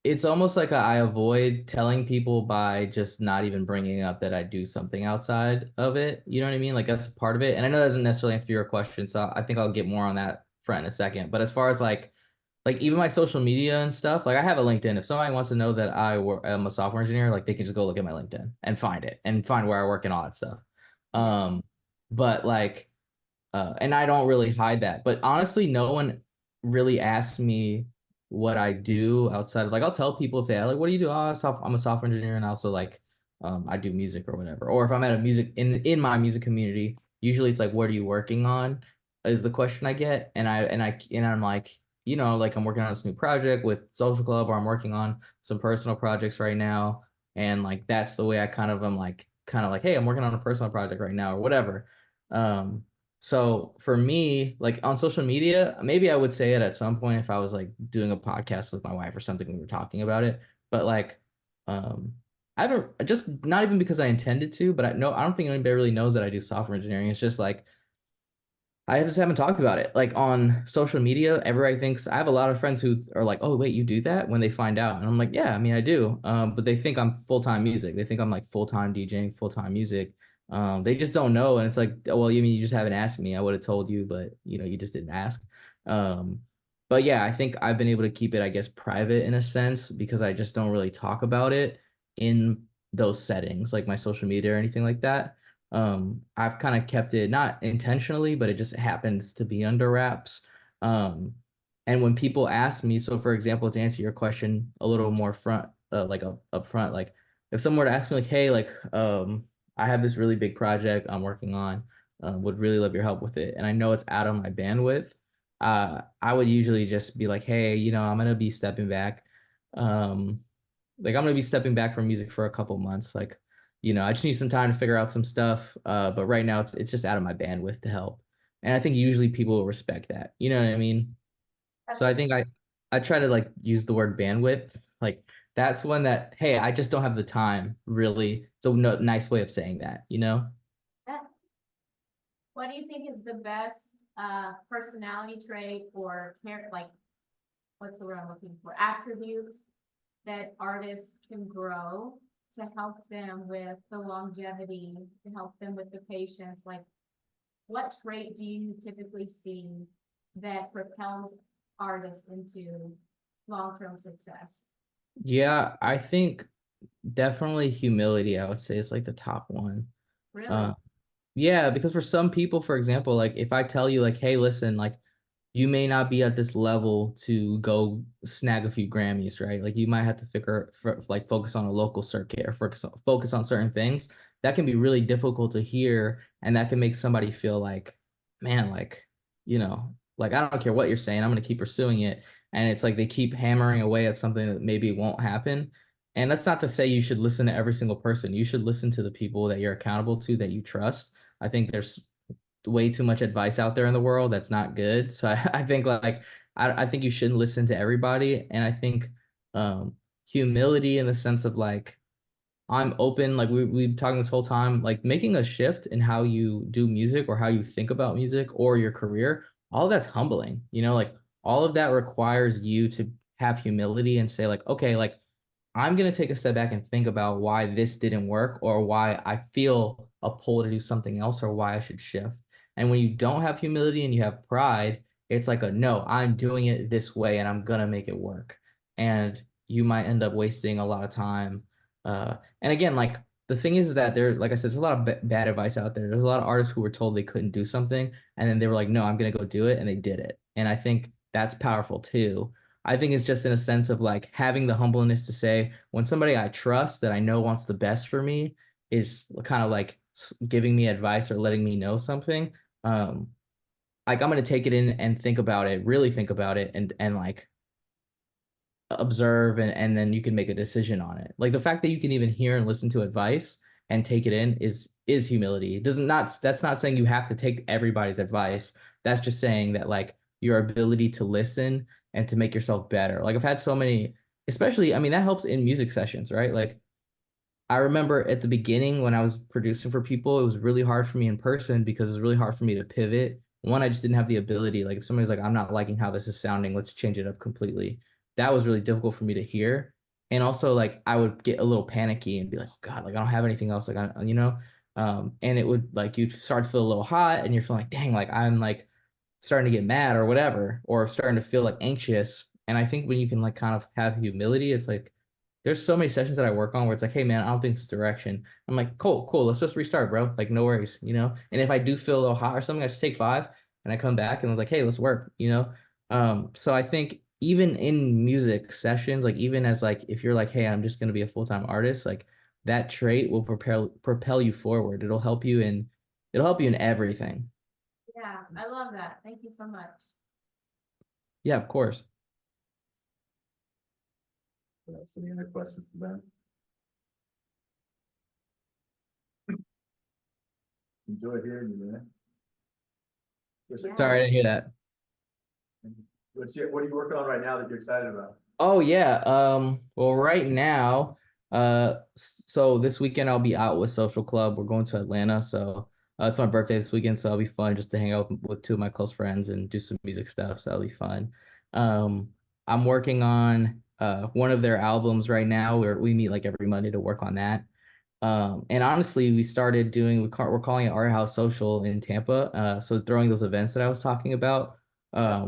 it's almost like I avoid telling people by just not even bringing up that I do something outside of it. You know what I mean? Like that's part of it. And I know that doesn't necessarily answer your question, so I think I'll get more on that front in a second. But as far as like even my social media and stuff, like I have a LinkedIn. If somebody wants to know that I'm a software engineer, like they can just go look at my LinkedIn and find it and find where I work and all that stuff. Yeah. But like and I don't really hide that. But honestly, no one really asks me what I do outside of like I'll tell people if they like, what do you do? Oh, I'm a software engineer and also like I do music or whatever. Or if I'm at a music in my music community, usually it's like, what are you working on? Is the question I get. And I'm like, like I'm working on this new project with Social Club, or I'm working on some personal projects right now. And like that's the way I am like kind of like, hey, I'm working on a personal project right now or whatever. Um, so for me, like on social media, maybe I would say it at some point if I was like doing a podcast with my wife or something, we were talking about it. But like, um, I haven't just not even because I intended to, but I don't think anybody really knows that I do software engineering. It's just like I just haven't talked about it. Like on social media, everybody thinks I have a lot of friends who are like, "Oh, wait, you do that?" when they find out. And I'm like, "Yeah, I mean, I do." But they think I'm full-time music. They think I'm like full-time DJing, full-time music. They just don't know. And it's like, well, you mean you just haven't asked me. I would have told you, but you just didn't ask. Um, but yeah, I think I've been able to keep it, I guess, private in a sense because I just don't really talk about it in those settings, like my social media or anything like that. I've kind of kept it not intentionally, but it just happens to be under wraps. Um, and when people ask me, so for example, to answer your question a little more up front, like if someone were to ask me like, hey, like, I have this really big project I'm working on, would really love your help with it. And I know it's out of my bandwidth. I would usually just be like, hey, I'm gonna be stepping back. Um, like I'm gonna be stepping back from music for a couple months. Like, I just need some time to figure out some stuff. But right now it's just out of my bandwidth to help. And I think usually people will respect that. You know what I mean? So That's I a, think I try to like use the word bandwidth. Like that's one that, hey, I just don't have the time, really. It's a nice way of saying that? yeah. What do you think is the best personality trait or like what's the word I'm looking for? Attributes that artists can grow to help them with the longevity, to help them with the patience. Like, what trait do you typically see that propels artists into long-term success? Yeah, I think definitely humility, I would say is like the top one. Really? Uh, Yeah, because for some people, for example, like if I tell you like, hey, listen, like you may not be at this level to go snag a few Grammys, right? Like you might have to like focus on a local circuit or focus on certain things. That can be really difficult to hear, and that can make somebody feel like, man, like I don't care what you're saying, I'm gonna keep pursuing it. And it's like they keep hammering away at something that maybe won't happen. And that's not to say you should listen to every single person. You should listen to the people that you're accountable to, that you trust. I think there's way too much advice out there in the world that's not good. So I think like I think you shouldn't listen to everybody. And I think humility in the sense of like I'm open, like we've been talking this whole time, like making a shift in how you do music or how you think about music or your career, all of that's humbling, like all of that requires you to have humility and say like, okay, like I'm going to take a step back and think about why this didn't work or why I feel a pull to do something else or why I should shift. And when you don't have humility and you have pride, it's like a no, I'm doing it this way and I'm going to make it work. And you might end up wasting a lot of time. And again, like the thing is that like I said, there's a lot of bad advice out there. There's a lot of artists who were told they couldn't do something and then they were like, no, I'm going to go do it. And they did it. And I think that's powerful too. I think it's just in a sense of like having the humbleness to say when somebody I trust that I know wants the best for me is kind of like giving me advice or letting me know something. Um, like I'm gonna take it in and think about it, really think about it, and like observe and then you can make a decision on it. Like the fact that you can even hear and listen to advice and take it in is humility. It doesn't not that's not saying you have to take everybody's advice. That's just saying that like your ability to listen and to make yourself better. Like I've had so many, especially I mean that helps in music sessions, right? Like I remember at the beginning when I was producing for people, it was really hard for me in person because it was really hard for me to pivot. One, I just didn't have the ability. Like if somebody's like, I'm not liking how this is sounding, let's change it up completely. That was really difficult for me to hear. And also like I would get a little panicky and be like, oh God, like I don't have anything else. Like and it would like you'd start to feel a little hot and you're feeling like, dang, like I'm like starting to get mad or whatever, or starting to feel like anxious. And I think when you can like kind of have humility, it's like there's so many sessions that I work on where it's like, hey man, I don't think it's direction. I'm like, cool, cool, let's just restart, bro. Like, no worries, you know? And if I do feel a little hot or something, I just take five and I come back and I'm like, hey, let's work, you know? So I think even in music sessions, like even as like if you're like, hey, I'm just gonna be a full-time artist, like that trait will propel you forward. It'll help you in everything. Yeah, I love that. Thank you so much. Yeah, of course. Any other questions for Ben? Enjoy hearing you, man. Yeah. Sorry, I didn't hear that. What are you working on right now that you're excited about? Oh yeah. Well, right now, so this weekend I'll be out with Social Club. We're going to Atlanta, so it's my birthday this weekend, so it'll be fun just to hang out with two of my close friends and do some music stuff. So that'll be fun. Um, I'm working on one of their albums right now, where we meet like every Monday to work on that. And honestly, we started doing we're calling it Art House Social in Tampa. So throwing those events that I was talking about,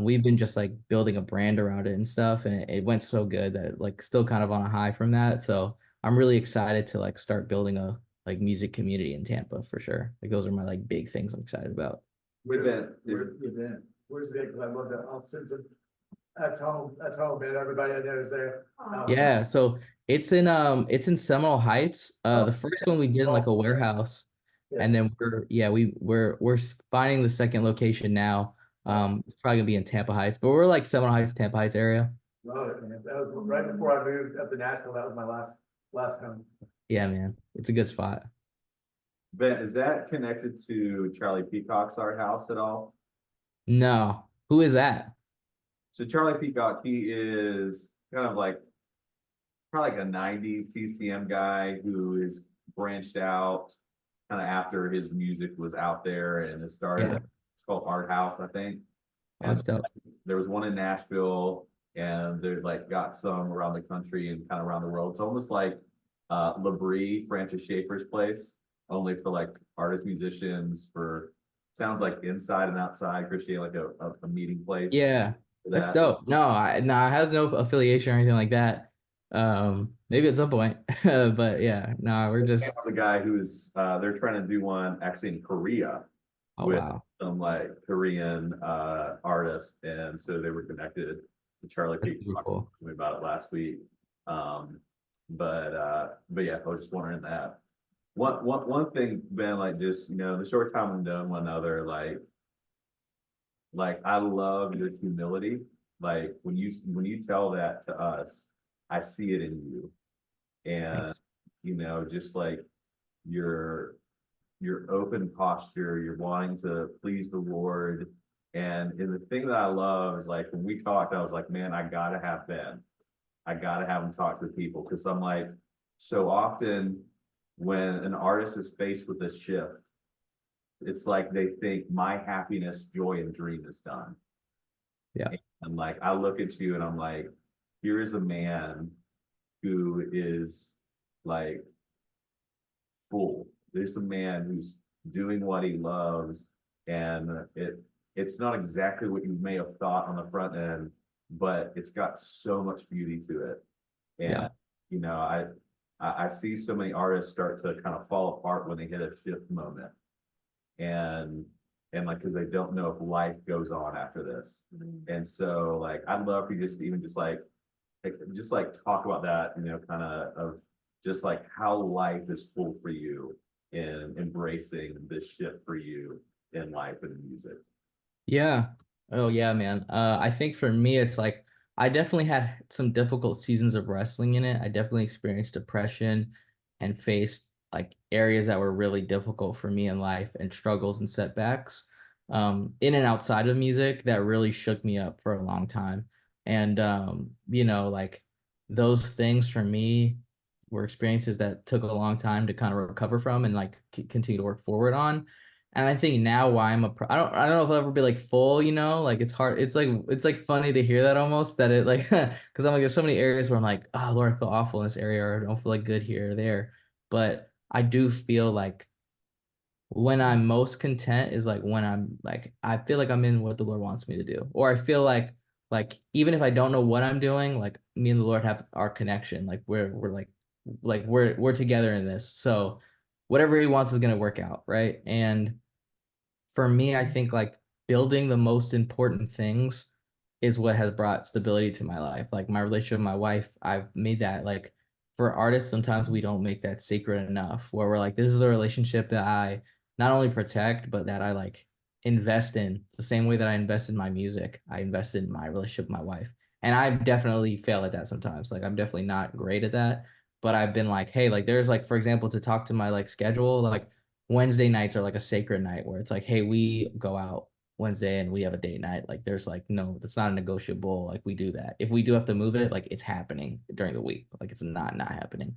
we've been just like building a brand around it and stuff, and it went so good that like still kind of on a high from that. So I'm really excited to like start building a like music community in Tampa for sure. Like those are my like big things I'm excited about. With Ben, Where's Ben? Because I love that. I'll send some. That's home, man. Everybody I know is there. Yeah, so it's in Seminole Heights. The first one we did in like a warehouse, Yeah. and then we're finding the second location now. It's probably gonna be in Tampa Heights, but we're like Seminole Heights, Tampa Heights area. Love it, man. That was right before I moved up to Nashville. That was my last time. Yeah, man, it's a good spot. Ben, is that connected to Charlie Peacock's art house at all? No, who is that? So Charlie Peacock, he is kind of like probably like a 90s CCM guy who is branched out kind of after his music was out there and it started. Yeah, It's called Art House, I think. oh, And that's dope. there was one in Nashville, and they're like got some around the country and kind of around the world. It's almost like Labrie, Francis Schaeffer's place, only for like artists, musicians, for sounds like inside and outside Christianity, like a meeting place Yeah, for that's that. dope. No, I has no affiliation or anything like that. Maybe at some point, but yeah, no, we're just. The guy who's they're trying to do one actually in Korea Oh with wow, some like Korean artists, and so they were connected to Charlie that's Peak super talking cool. to me about it last week. But yeah, I was just wondering that. One thing, Ben, like just the short time we've known one another, like I love your humility. Like when you tell that to us, I see it in you, and Thanks. just like your your open posture, you're wanting to please the Lord. And the thing that I love is like when we talked, I was like, man, I gotta have Ben. I gotta have him talk to people because I'm like, so often when an artist is faced with this shift, it's like they think my happiness, joy, and dream is done. Yeah, And like I look at you and I'm like, here is a man who is like full. There's a man who's doing what he loves, and it's not exactly what you may have thought on the front end, but it's got so much beauty to it. yeah, And you know, I see so many artists start to kind of fall apart when they hit a shift moment. And and like, because they don't know if life goes on after this. And so like, I'd love for you just to even just like talk about that, kind of just like how life is full for you in embracing this shift for you in life and music. Yeah. Oh yeah, man. I think for me it's like I definitely had some difficult seasons of wrestling in it. I definitely experienced depression and faced like areas that were really difficult for me in life and struggles and setbacks in and outside of music that really shook me up for a long time. And like those things for me were experiences that took a long time to kind of recover from and like continue to work forward on. And I think now why I don't know if I'll ever be like full, like it's hard. It's like funny to hear that almost that it like because I'm like there's so many areas where I'm like, oh Lord, I feel awful in this area or I don't feel like good here or there. But I do feel like when I'm most content is like when I'm like I feel like I'm in what the Lord wants me to do. Or I feel like even if I don't know what I'm doing, like me and the Lord have our connection. Like we're like we're together in this. So whatever he wants is gonna work out, right? And for me, I think like building the most important things is what has brought stability to my life. Like my relationship with my wife, I've made that like for artists, sometimes we don't make that sacred enough where we're like, this is a relationship that I not only protect, but that I like invest in the same way that I invest in my music. I invest in my relationship with my wife. And I definitely fail at that sometimes. Like I'm definitely not great at that. But I've been like, hey, like there's like, for example, to talk to my like schedule, like Wednesday nights are like a sacred night where it's like, hey, we go out Wednesday and we have a date night. Like there's like no, that's not a negotiable. Like we do that. If we do have to move it, like it's happening during the week. Like it's not happening.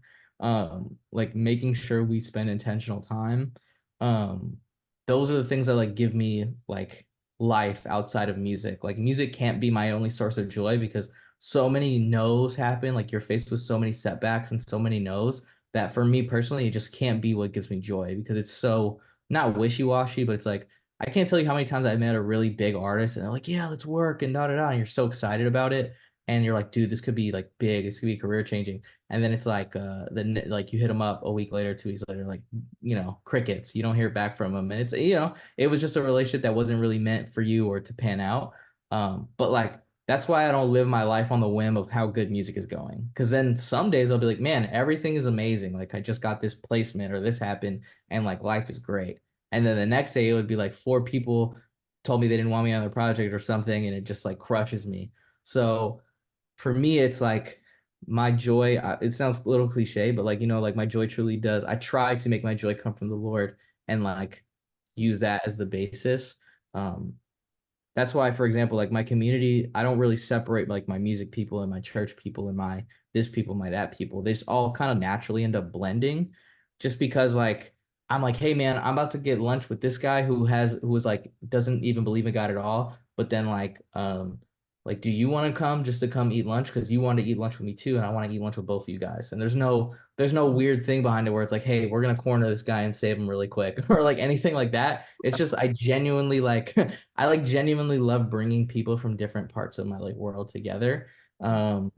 Like making sure we spend intentional time. Um, those are the things that like give me like life outside of music. Like music can't be my only source of joy because so many no's happen. Like you're faced with so many setbacks and so many no's that for me personally, it just can't be what gives me joy because it's so not wishy-washy, but it's like I can't tell you how many times I met a really big artist and they're like, yeah, let's work and da da da. And you're so excited about it. And you're like, dude, this could be like big, this could be career changing. And then it's like then like you hit them up a week later, 2 weeks later, like, crickets. You don't hear back from them. And it's it was just a relationship that wasn't really meant for you or to pan out. But like that's why I don't live my life on the whim of how good music is going. Because then some days I'll be like, man, everything is amazing. Like I just got this placement or this happened and like life is great. And then the next day it would be like four people told me they didn't want me on their project or something and it just like crushes me. So for me, it's like my joy, it sounds a little cliche, but like, like my joy truly does. I try to make my joy come from the Lord and like use that as the basis. Um, that's why, for example, like my community, I don't really separate like my music people and my church people and my this people, my that people. They just all kind of naturally end up blending just because like I'm like, hey man, I'm about to get lunch with this guy who was like doesn't even believe in God at all. But then like, do you want to come just to come eat lunch? Because you want to eat lunch with me too, and I want to eat lunch with both of you guys. And there's no weird thing behind it where it's like, hey, we're gonna corner this guy and save him really quick or like anything like that. It's just I genuinely like I like genuinely love bringing people from different parts of my like world together. Um,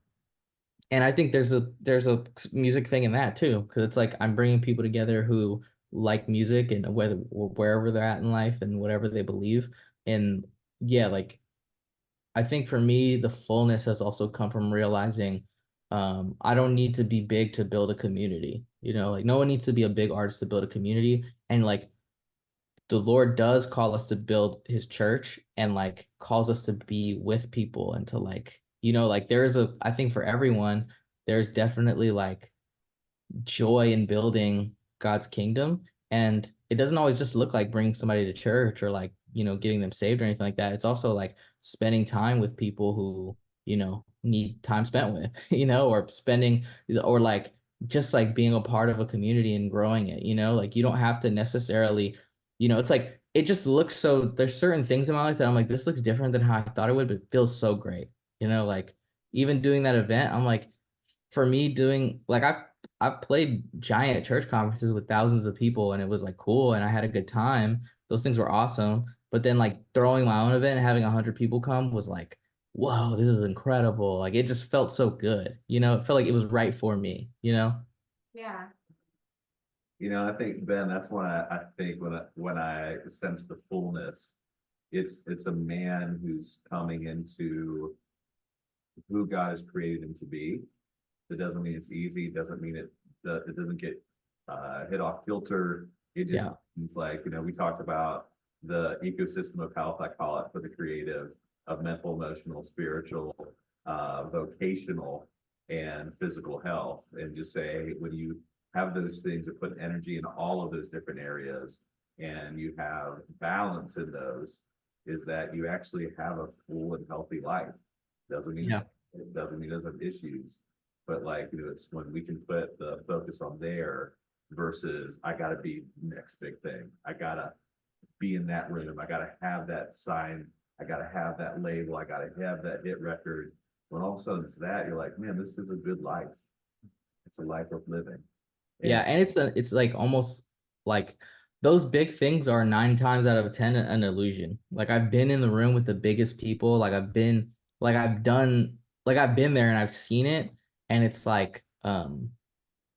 and I think there's a music thing in that too, because it's like I'm bringing people together who like music and whether wherever they're at in life and whatever they believe. And yeah, like I think for me, the fullness has also come from realizing I don't need to be big to build a community. Like no one needs to be a big artist to build a community. And like the Lord does call us to build his church and like calls us to be with people and to like, like I think for everyone, there's definitely like joy in building God's kingdom. And it doesn't always just look like bringing somebody to church or like, getting them saved or anything like that. It's also like spending time with people who, need time spent with, or spending or like just like being a part of a community and growing it, like you don't have to necessarily, it's like it just looks so there's certain things in my life that I'm like, this looks different than how I thought it would, but it feels so great. Like even doing that event, I'm like, for me doing like I've played giant church conferences with thousands of people and it was like cool and I had a good time. Those things were awesome. But then like throwing my own event and having 100 people come was like, whoa, this is incredible. Like it just felt so good. It felt like it was right for me. Yeah. I think, Ben, that's why I think when I sense the fullness, it's a man who's coming into who God has created him to be. That doesn't mean it's easy. Doesn't mean it doesn't get hit off kilter. It just Yeah. it's like, we talked about the ecosystem of health, I call it, for the creative, of mental, emotional, spiritual, vocational, and physical health. And just say, when you have those things that put energy in all of those different areas and you have balance in those, is that you actually have a full and healthy life. Doesn't mean Yeah. it doesn't mean it doesn't have issues, but like, it's when we can put the focus on there versus I gotta be next big thing. I gotta be in that room. I gotta have that sign. I gotta have that label. I gotta have that hit record. When all of a sudden it's that, you're like, man, this is a good life. It's a life worth living. Yeah, and it's like almost like those big things are 9 times out of 10 an illusion. Like I've been in the room with the biggest people, I've been there and I've seen it, and it's like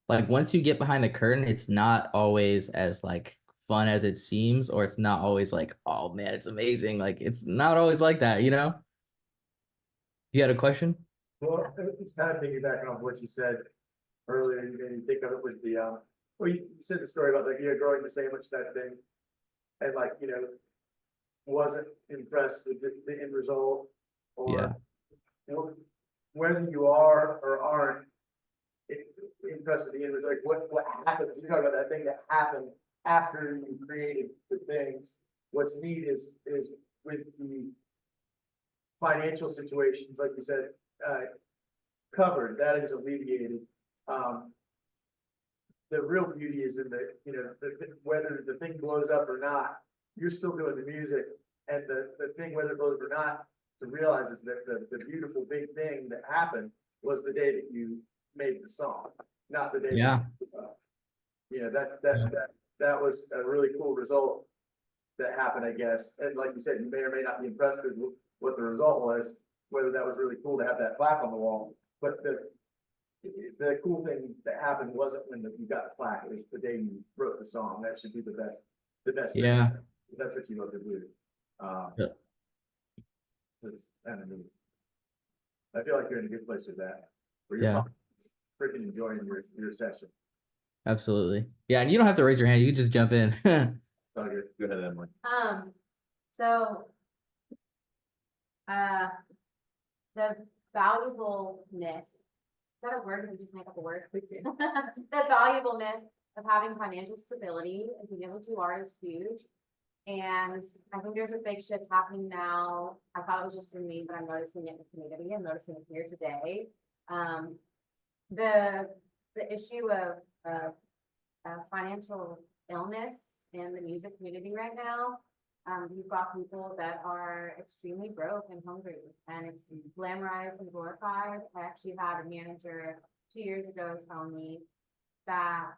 once you get behind the curtain, it's not always as like fun as it seems, or it's not always like, oh man, it's amazing. Like it's not always like that, you know? You had a question? Well, it's kind of piggybacking off what you said earlier, and you think of it with the, well, you said the story about like, growing the sandwich type thing. And like, wasn't impressed with the end result, Yeah. or whether you are or aren't impressed with the end result, like what happens, you're talking about that thing that happened after you created the things. What's neat is with the financial situations, like you said, covered, that is alleviated. The real beauty is in whether the thing blows up or not, you're still doing the music, and the thing, whether it blows up or not, to realize is that the beautiful big thing that happened was the day that you made the song, not the day. Yeah. That was a really cool result that happened, I guess. And like you said, you may or may not be impressed with what the result was, whether that was really cool to have that plaque on the wall. But the cool thing that happened wasn't when you got the plaque, it was the day you wrote the song. That should be the best thing. Yeah. That's what you love to do. Yeah. It's kind of neat. I feel like you're in a good place with that, where Yeah. you're freaking enjoying your session. Absolutely. Yeah, and you don't have to raise your hand. You can just jump in. Go ahead, Emily. So, the valuableness, is that a word? Did we just make up a word? The valuableness of having financial stability and being able to do art is huge. And I think there's a big shift happening now. I thought it was just in me, but I'm noticing it in the community. I'm noticing it here today. The issue of financial illness in the music community right now. You've got people that are extremely broke and hungry, and it's glamorized and glorified. I actually had a manager 2 years ago tell me that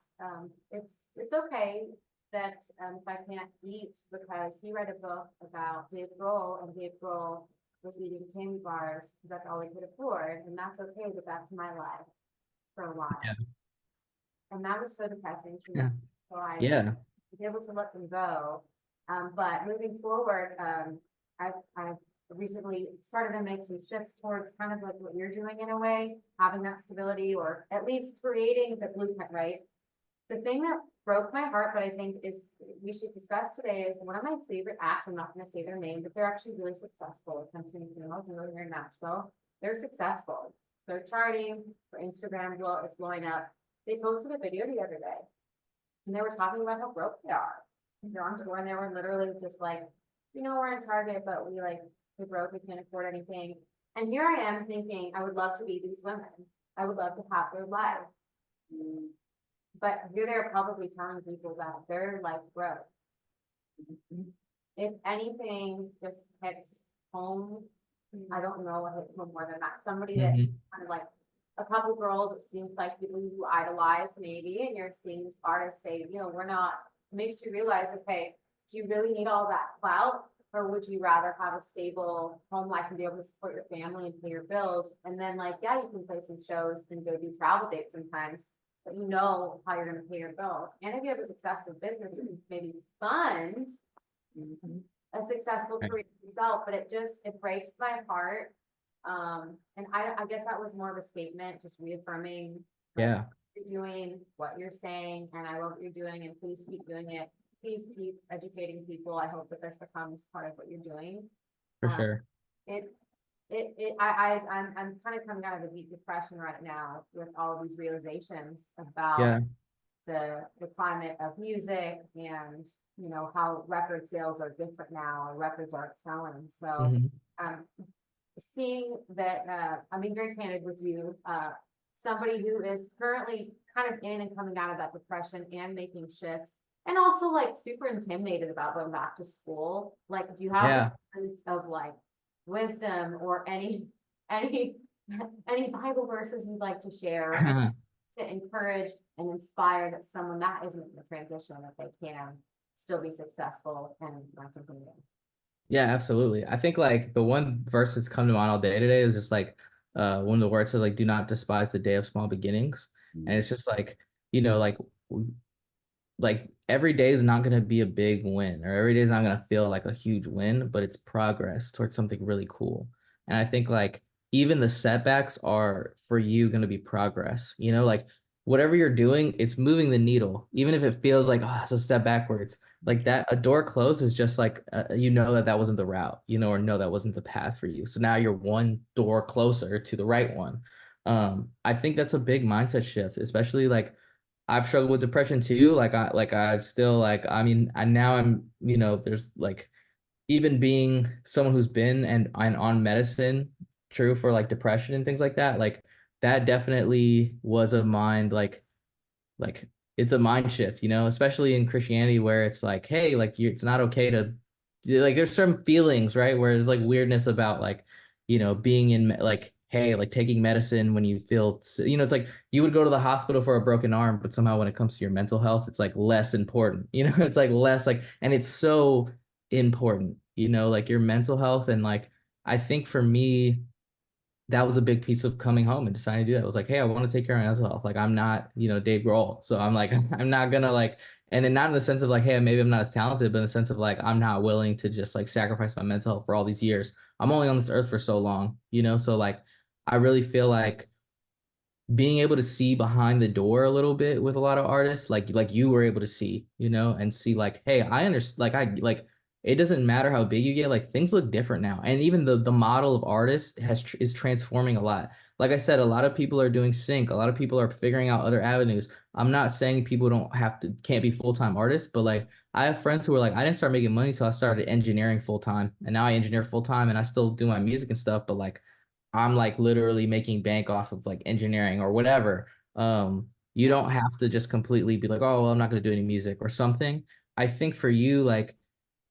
it's okay that if I can't eat, because he read a book about Dave Grohl, and Dave Grohl was eating candy bars because that's all he could afford, and that's okay, but that's my life for a while. Yeah. And that was so depressing to me. Yeah. So I Yeah. was able to let them go. But moving forward, I've recently started to make some shifts towards kind of like what you're doing in a way, having that stability, or at least creating the blueprint, right? The thing that broke my heart, but I think is we should discuss today, is one of my favorite acts. I'm not going to say their name, but they're actually really successful. Country and females, really here in Nashville. They're successful. They're charting. Their Instagram is blowing up. They posted a video the other day, and they were talking about how broke they are. They're on tour, and they were literally just like, we're in Target, but we're broke, we can't afford anything. And here I am thinking, I would love to be these women. I would love to have their life. But here they're publicly telling people that they're like broke. If anything just hits home, I don't know what hits home more than that. Somebody that kind of like a couple girls, it seems like people you idolize maybe, and you're seeing artists say, we're not, it makes you realize, okay, do you really need all that clout? Or would you rather have a stable home life and be able to support your family and pay your bills? And then you can play some shows and go do travel dates sometimes. but you know how you're gonna pay your bills. And if you have a successful business, you can maybe fund a successful Right. career yourself, but it breaks my heart. And I guess that was more of a statement, just reaffirming like Yeah, you're doing, what you're saying, and I love what you're doing, and please keep doing it. Please keep educating people. I hope that this becomes part of what you're doing. for Um, sure. it, I'm kind of coming out of a deep depression right now with all of these realizations about Yeah. the climate of music and, you know, how record sales are different now and records aren't selling. So, Hmm. um, seeing that, I'm being very candid with you, somebody who is currently kind of in and coming out of that depression and making shifts and also like super intimidated about going back to school. Like, do you have Yeah. words of like wisdom or any, any Bible verses you'd like to share to encourage and inspire that someone that isn't in the transition, that they can still be successful and learn something new? Yeah, absolutely. I think like the one verse that's come to mind all day today is just like one of the words says like do not despise the day of small beginnings. And it's just like, like like every day is not going to be a big win or every day is not going to feel like a huge win, but it's progress towards something really cool. And I think like even the setbacks are for you going to be progress, like whatever you're doing, it's moving the needle, even if it feels like, oh, it's a step backwards. Like that, a door closed is just like, that wasn't the route, or no, that wasn't the path for you. So now you're one door closer to the right one. I think that's a big mindset shift, especially like I've struggled with depression too. I've still like I mean I now I'm there's like even being someone who's been and on medicine, true for like depression and things like that. Like that definitely was a mind like it's a mind shift, especially in Christianity where it's like, hey, like it's not okay to like there's some feelings, right? Where there's like weirdness about like, being in like, hey, like taking medicine when you feel, it's like you would go to the hospital for a broken arm, but somehow when it comes to your mental health, it's like less important, it's like less like, and it's so important, like your mental health. And like, I think for me, that was a big piece of coming home and deciding to do that. It was like, hey, I want to take care of my mental health. Like I'm not, Dave Grohl. So I'm like, I'm not gonna like, and then not in the sense of like, hey, maybe I'm not as talented, but in the sense of like, I'm not willing to just like sacrifice my mental health for all these years. I'm only on this earth for so long, So like, I really feel like being able to see behind the door a little bit with a lot of artists, like you were able to see, and see like, hey, I understand, like I like it doesn't matter how big you get, like things look different now, and even the model of artist is transforming a lot. Like I said, a lot of people are doing sync, a lot of people are figuring out other avenues. I'm not saying people can't be full-time artists, but like I have friends who are like, I didn't start making money until I started engineering full-time, and now I engineer full-time, and I still do my music and stuff, but like I'm like literally making bank off of like engineering or whatever. You Yeah. don't have to just completely be like, oh, well, I'm not going to do any music or something. I think for you, like,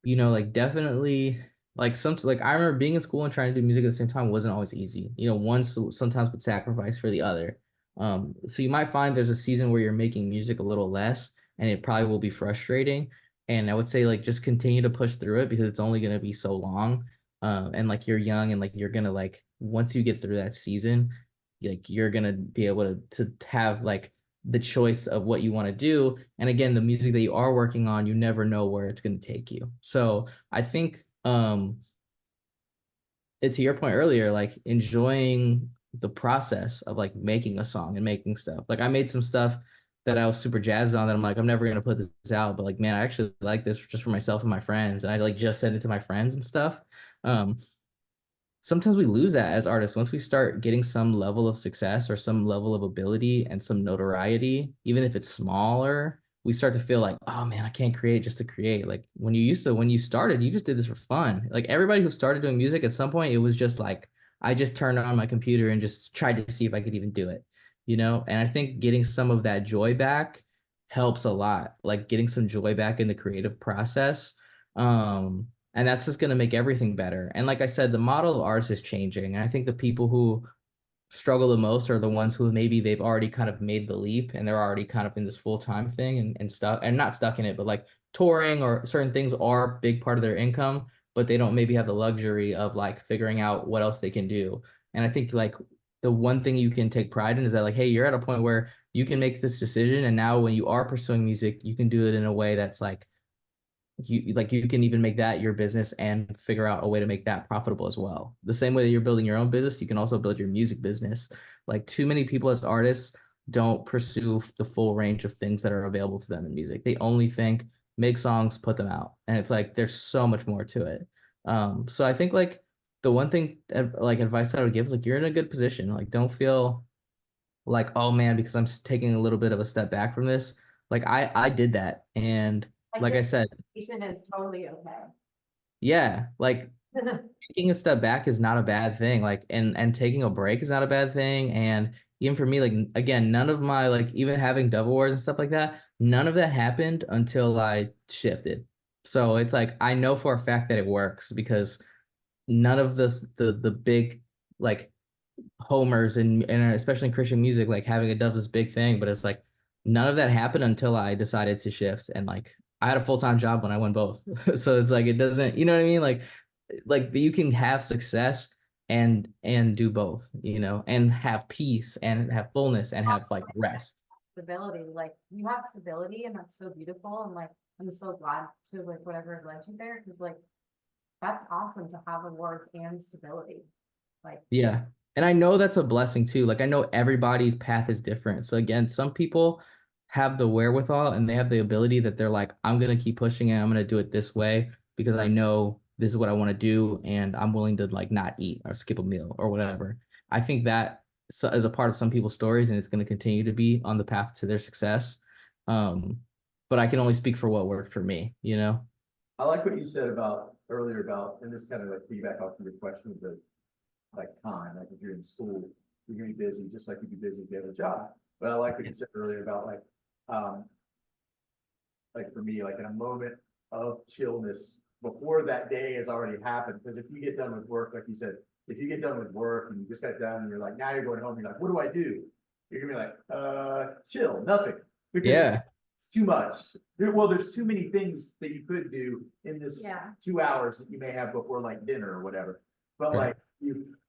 like definitely like like I remember being in school and trying to do music at the same time wasn't always easy. One sometimes would sacrifice for the other. So you might find there's a season where you're making music a little less and it probably will be frustrating. And I would say like just continue to push through it because it's only going to be so long. And like you're young and like you're gonna like once you get through that season, like you're gonna be able to have like the choice of what you want to do. And again, the music that you are working on, you never know where it's gonna take you. So I think to your point earlier, like enjoying the process of like making a song and making stuff. Like I made some stuff that I was super jazzed on that I'm like, I'm never gonna put this out, but like, man, I actually like this just for myself and my friends. And I like just sent it to my friends and stuff. Um, Sometimes we lose that as artists once we start getting some level of success or some level of ability and some notoriety, even if it's smaller, we start to feel like, oh man, I can't create just to create. Like when you started, you just did this for fun. Like everybody who started doing music at some point, it was just like I just turned on my computer and just tried to see if I could even do it, And I think getting some of that joy back helps a lot, like getting some joy back in the creative process. And that's just going to make everything better. And like I said, the model of artists is changing. And I think the people who struggle the most are the ones who maybe they've already kind of made the leap and they're already kind of in this full-time thing and stuck and not stuck in it, but like touring or certain things are a big part of their income, but they don't maybe have the luxury of like figuring out what else they can do. And I think like the one thing you can take pride in is that like, hey, you're at a point where you can make this decision, and now when you are pursuing music, you can do it in a way that's like you can even make that your business and figure out a way to make that profitable as well. The same way that you're building your own business, you can also build your music business. Like too many people as artists don't pursue the full range of things that are available to them in music. They only think make songs, put them out. And it's like there's so much more to it. So I think like the one thing like advice that I would give is like you're in a good position. Like don't feel like, oh man, because I'm taking a little bit of a step back from this. Like I did that. And Like like your I said, situation is totally okay. yeah, like taking a step back is not a bad thing. Like and taking a break is not a bad thing. And even for me, like again, none of my like even having Devil Wars and stuff like that, none of that happened until I shifted. So it's like I know for a fact that it works because none of the big like homers and especially in Christian music, like having a dove is a big thing, but it's like none of that happened until I decided to shift. And like I had a full-time job when I won both. So it's like it doesn't, you know what I mean? Like you can have success and do both, you know, and have peace and have fullness and have like rest. Stability, like you have stability and that's so beautiful. And like, I'm so glad to like whatever led you there. Cause like, that's awesome to have awards and stability. Like, Yeah. And I know that's a blessing too. Like I know everybody's path is different. So again, some people have the wherewithal and they have the ability that they're like, I'm gonna keep pushing it. I'm gonna do it this way because I know this is what I want to do and I'm willing to like not eat or skip a meal or whatever. I think that is a part of some people's stories and it's going to continue to be on the path to their success. Um, but I can only speak for what worked for me, you know? I like what you said about earlier about, and this kind of like feedback off of your question of the like time, like if you're in school, you're gonna be busy, just like you'd be busy if you have a job. But I like what you said earlier about um, like for me, like in a moment of chillness before that day has already happened. Because if you get done with work, like you said, if you get done with work and you just got done and you're like, now you're going home, you're like, what do I do? You're gonna be like, chill, nothing. Because Yeah. it's too much. Well, there's too many things that you could do in this Yeah. 2 hours that you may have before like dinner or whatever. But Right. like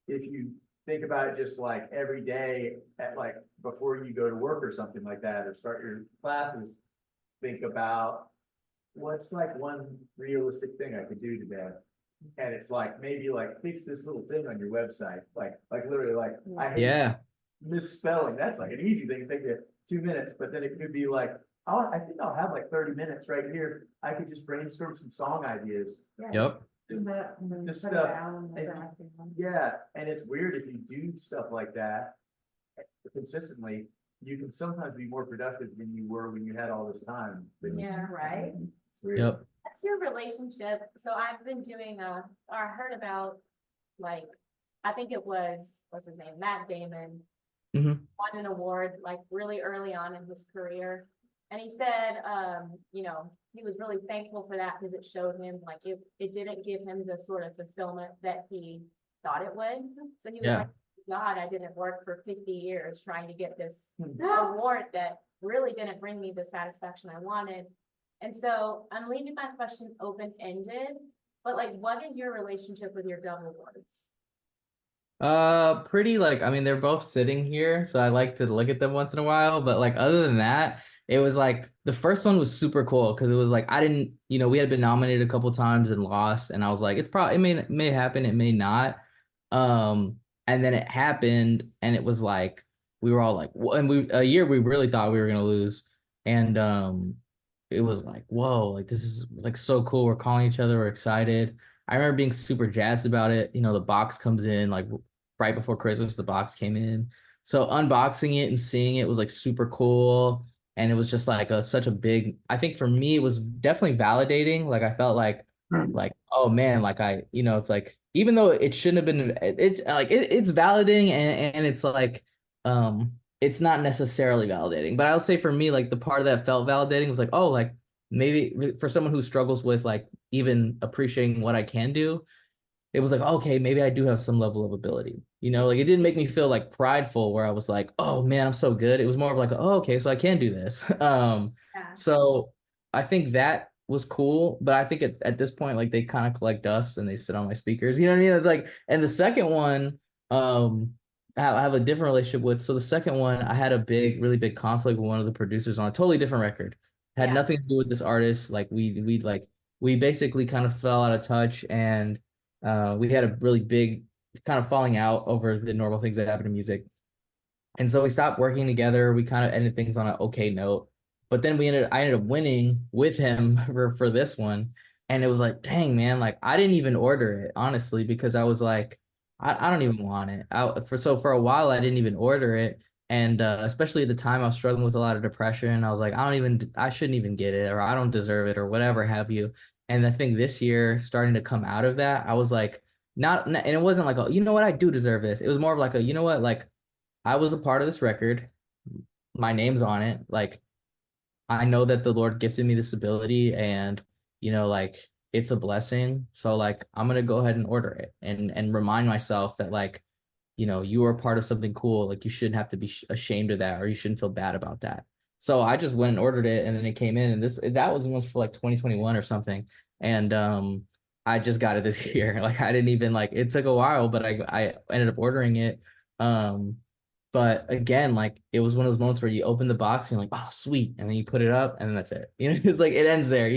if you think about it just like every day at like before you go to work or something like that, or start your classes, think about what's like one realistic thing I could do today. And it's like maybe like fix this little thing on your website. Like literally like I hate Yeah. misspelling. That's like an easy thing to take you 2 minutes, but then it could be like, oh, I think I'll have like 30 minutes right here. I could just brainstorm some song ideas. yeah. Yep. Just stuff. Yeah, and it's weird if you do stuff like that consistently, you can sometimes be more productive than you were when you had all this time. Yeah. Right? It's weird. Yep. That's your relationship. So I've been doing or I heard about like, I think it was, what's his name? Matt Damon Mhm. won an award like really early on in his career. And he said, you know, he was really thankful for that because it showed him like it didn't give him the sort of fulfillment that he thought it would. So he was Yeah. like, God, I didn't work for 50 years trying to get this award that really didn't bring me the satisfaction I wanted. And so I'm leaving my question open-ended, but like, what is your relationship with your Dove Awards? Pretty like I mean they're both sitting here, so I like to look at them once in a while, but like other than that, it was like the first one was super cool because it was like I didn't, you know, we had been nominated a couple times and lost, and I was like, it's probably it may happen, it may not. And then it happened, and it was like we were all like, and we a year we really thought we were gonna lose, and it was like, whoa, like this is like so cool. We're calling each other, we're excited. I remember being super jazzed about it. You know, the box comes in like right before Christmas, the box came in. So unboxing it and seeing it was like super cool. And it was just like such a big, I think for me, it was definitely validating. Like I felt like, oh man, like you know, it's like, even though it shouldn't have been, it's like, it's validating and it's like, it's not necessarily validating, but I'll say for me, like the part that felt validating was like, oh, like maybe for someone who struggles with like even appreciating what I can do, it was like, okay, maybe I do have some level of ability. You know, like it didn't make me feel like prideful where I was like, oh man, I'm so good. It was more of like, oh, okay, so I can do this. Yeah. So I think that was cool, but I think at this point, like they kind of collect dust and they sit on my speakers. You know what I mean? It's like, and the second one, um, I have a different relationship with. So the second one, I had a really big conflict with one of the producers on a totally different record. Had Yeah. nothing to do with this artist. Like we basically kind of fell out of touch, and we had a really big kind of falling out over the normal things that happen in music. And so we stopped working together. We kind of ended things on an okay note. But then I ended up winning with him for this one. And it was like, dang, man, like I didn't even order it, honestly, because I was like, I don't even want it. For a while I didn't even order it. And especially at the time I was struggling with a lot of depression. I was like, I shouldn't even get it, or I don't deserve it, or whatever have you. And I think this year, starting to come out of that, I was like, and it wasn't like, oh, you know what, I do deserve this. It was more of like you know what, like I was a part of this record. My name's on it. Like, I know that the Lord gifted me this ability, and, like, it's a blessing. So, like, I'm gonna go ahead and order it and remind myself that, like, you are part of something cool. Like, you shouldn't have to be ashamed of that, or you shouldn't feel bad about that. So I just went and ordered it, and then it came in, and that was once for like 2021 or something. And I just got it this year. Like, I didn't even like it took a while, but I ended up ordering it. Um but again, like it was one of those moments where you open the box and you're like, oh, sweet. And then you put it up and then that's it. It's like it ends there,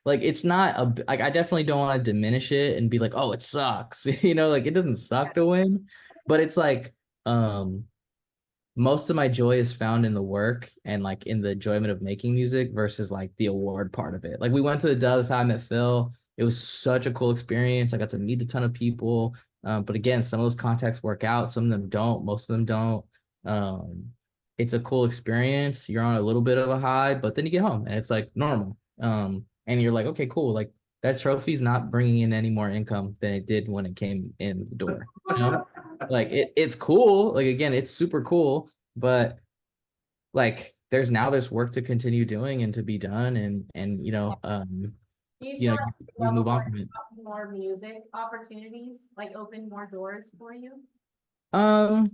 Like it's not like I definitely don't want to diminish it and be like, oh, it sucks. Like it doesn't suck to win. But it's like most of my joy is found in the work and like in the enjoyment of making music versus like the award part of it. Like we went to the Dove time at Phil. It was such a cool experience. I got to meet a ton of people. But again, some of those contacts work out, some of them don't, most of them don't. Um, it's a cool experience. You're on a little bit of a high, but then you get home and it's like normal. And you're like, okay, cool. Like that trophy's not bringing in any more income than it did when it came in the door. Like it's cool. Like again, it's super cool, but like there's work to continue doing and to be done, and Do you feel like we level move on more, from it. more music opportunities, like open more doors for you? Um,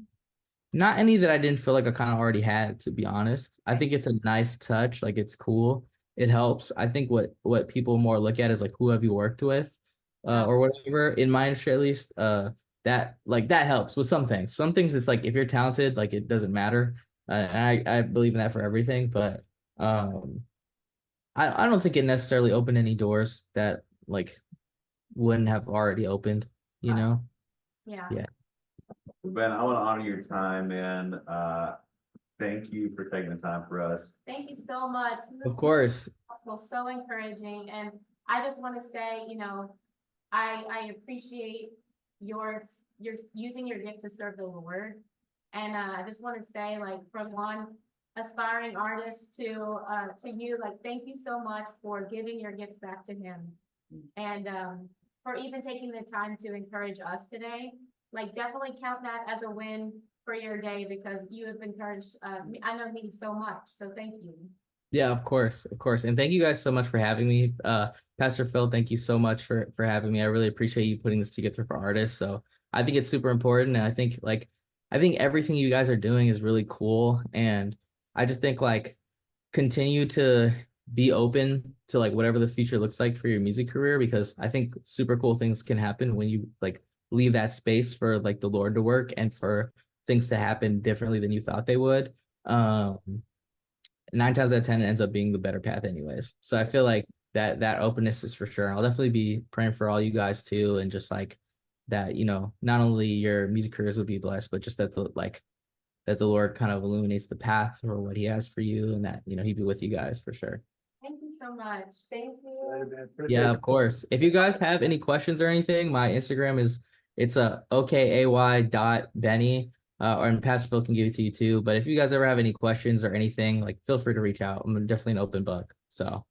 Not any that I didn't feel like I kind of already had, to be honest. I think it's a nice touch, like it's cool. It helps. I think what people more look at is like who have you worked with, Yeah. or whatever. In my industry, at least, that helps with some things. Some things it's like if you're talented, like it doesn't matter. And I believe in that for everything, but um, I don't think it necessarily opened any doors that like wouldn't have already opened, you Uh, know? yeah. Yeah, Ben, I want to honor your time, man. Thank you for taking the time for us. Thank you so much. This of is so course. helpful, so encouraging. And I just want to say, I appreciate your using your gift to serve the Lord. And I just want to say, like, from one aspiring artist to you, like, thank you so much for giving your gifts back to him. And for even taking the time to encourage us today. Like, definitely count that as a win for your day because you have encouraged I know me so much. So thank you. Yeah, of course, of course. And thank you guys so much for having me. Pastor Phil, thank you so much for having me. I really appreciate you putting this together for artists. So I think it's super important. And I think everything you guys are doing is really cool. And I just think like continue to be open to like whatever the future looks like for your music career, because I think super cool things can happen when you like leave that space for like the Lord to work and for things to happen differently than you thought they would. Um, 9 times out of 10 it ends up being the better path anyways. So I feel like that openness is for sure. I'll definitely be praying for all you guys too, and just like that, not only your music careers would be blessed, but just that the Lord kind of illuminates the path for what he has for you, and that, he'd be with you guys for sure. Thank you so much. Thank you. Appreciate Yeah, it. of course. If you guys have any questions or anything, my Instagram it's a okay.benny. And Pastor Phil can give it to you too. But if you guys ever have any questions or anything, like feel free to reach out. I'm definitely an open book. So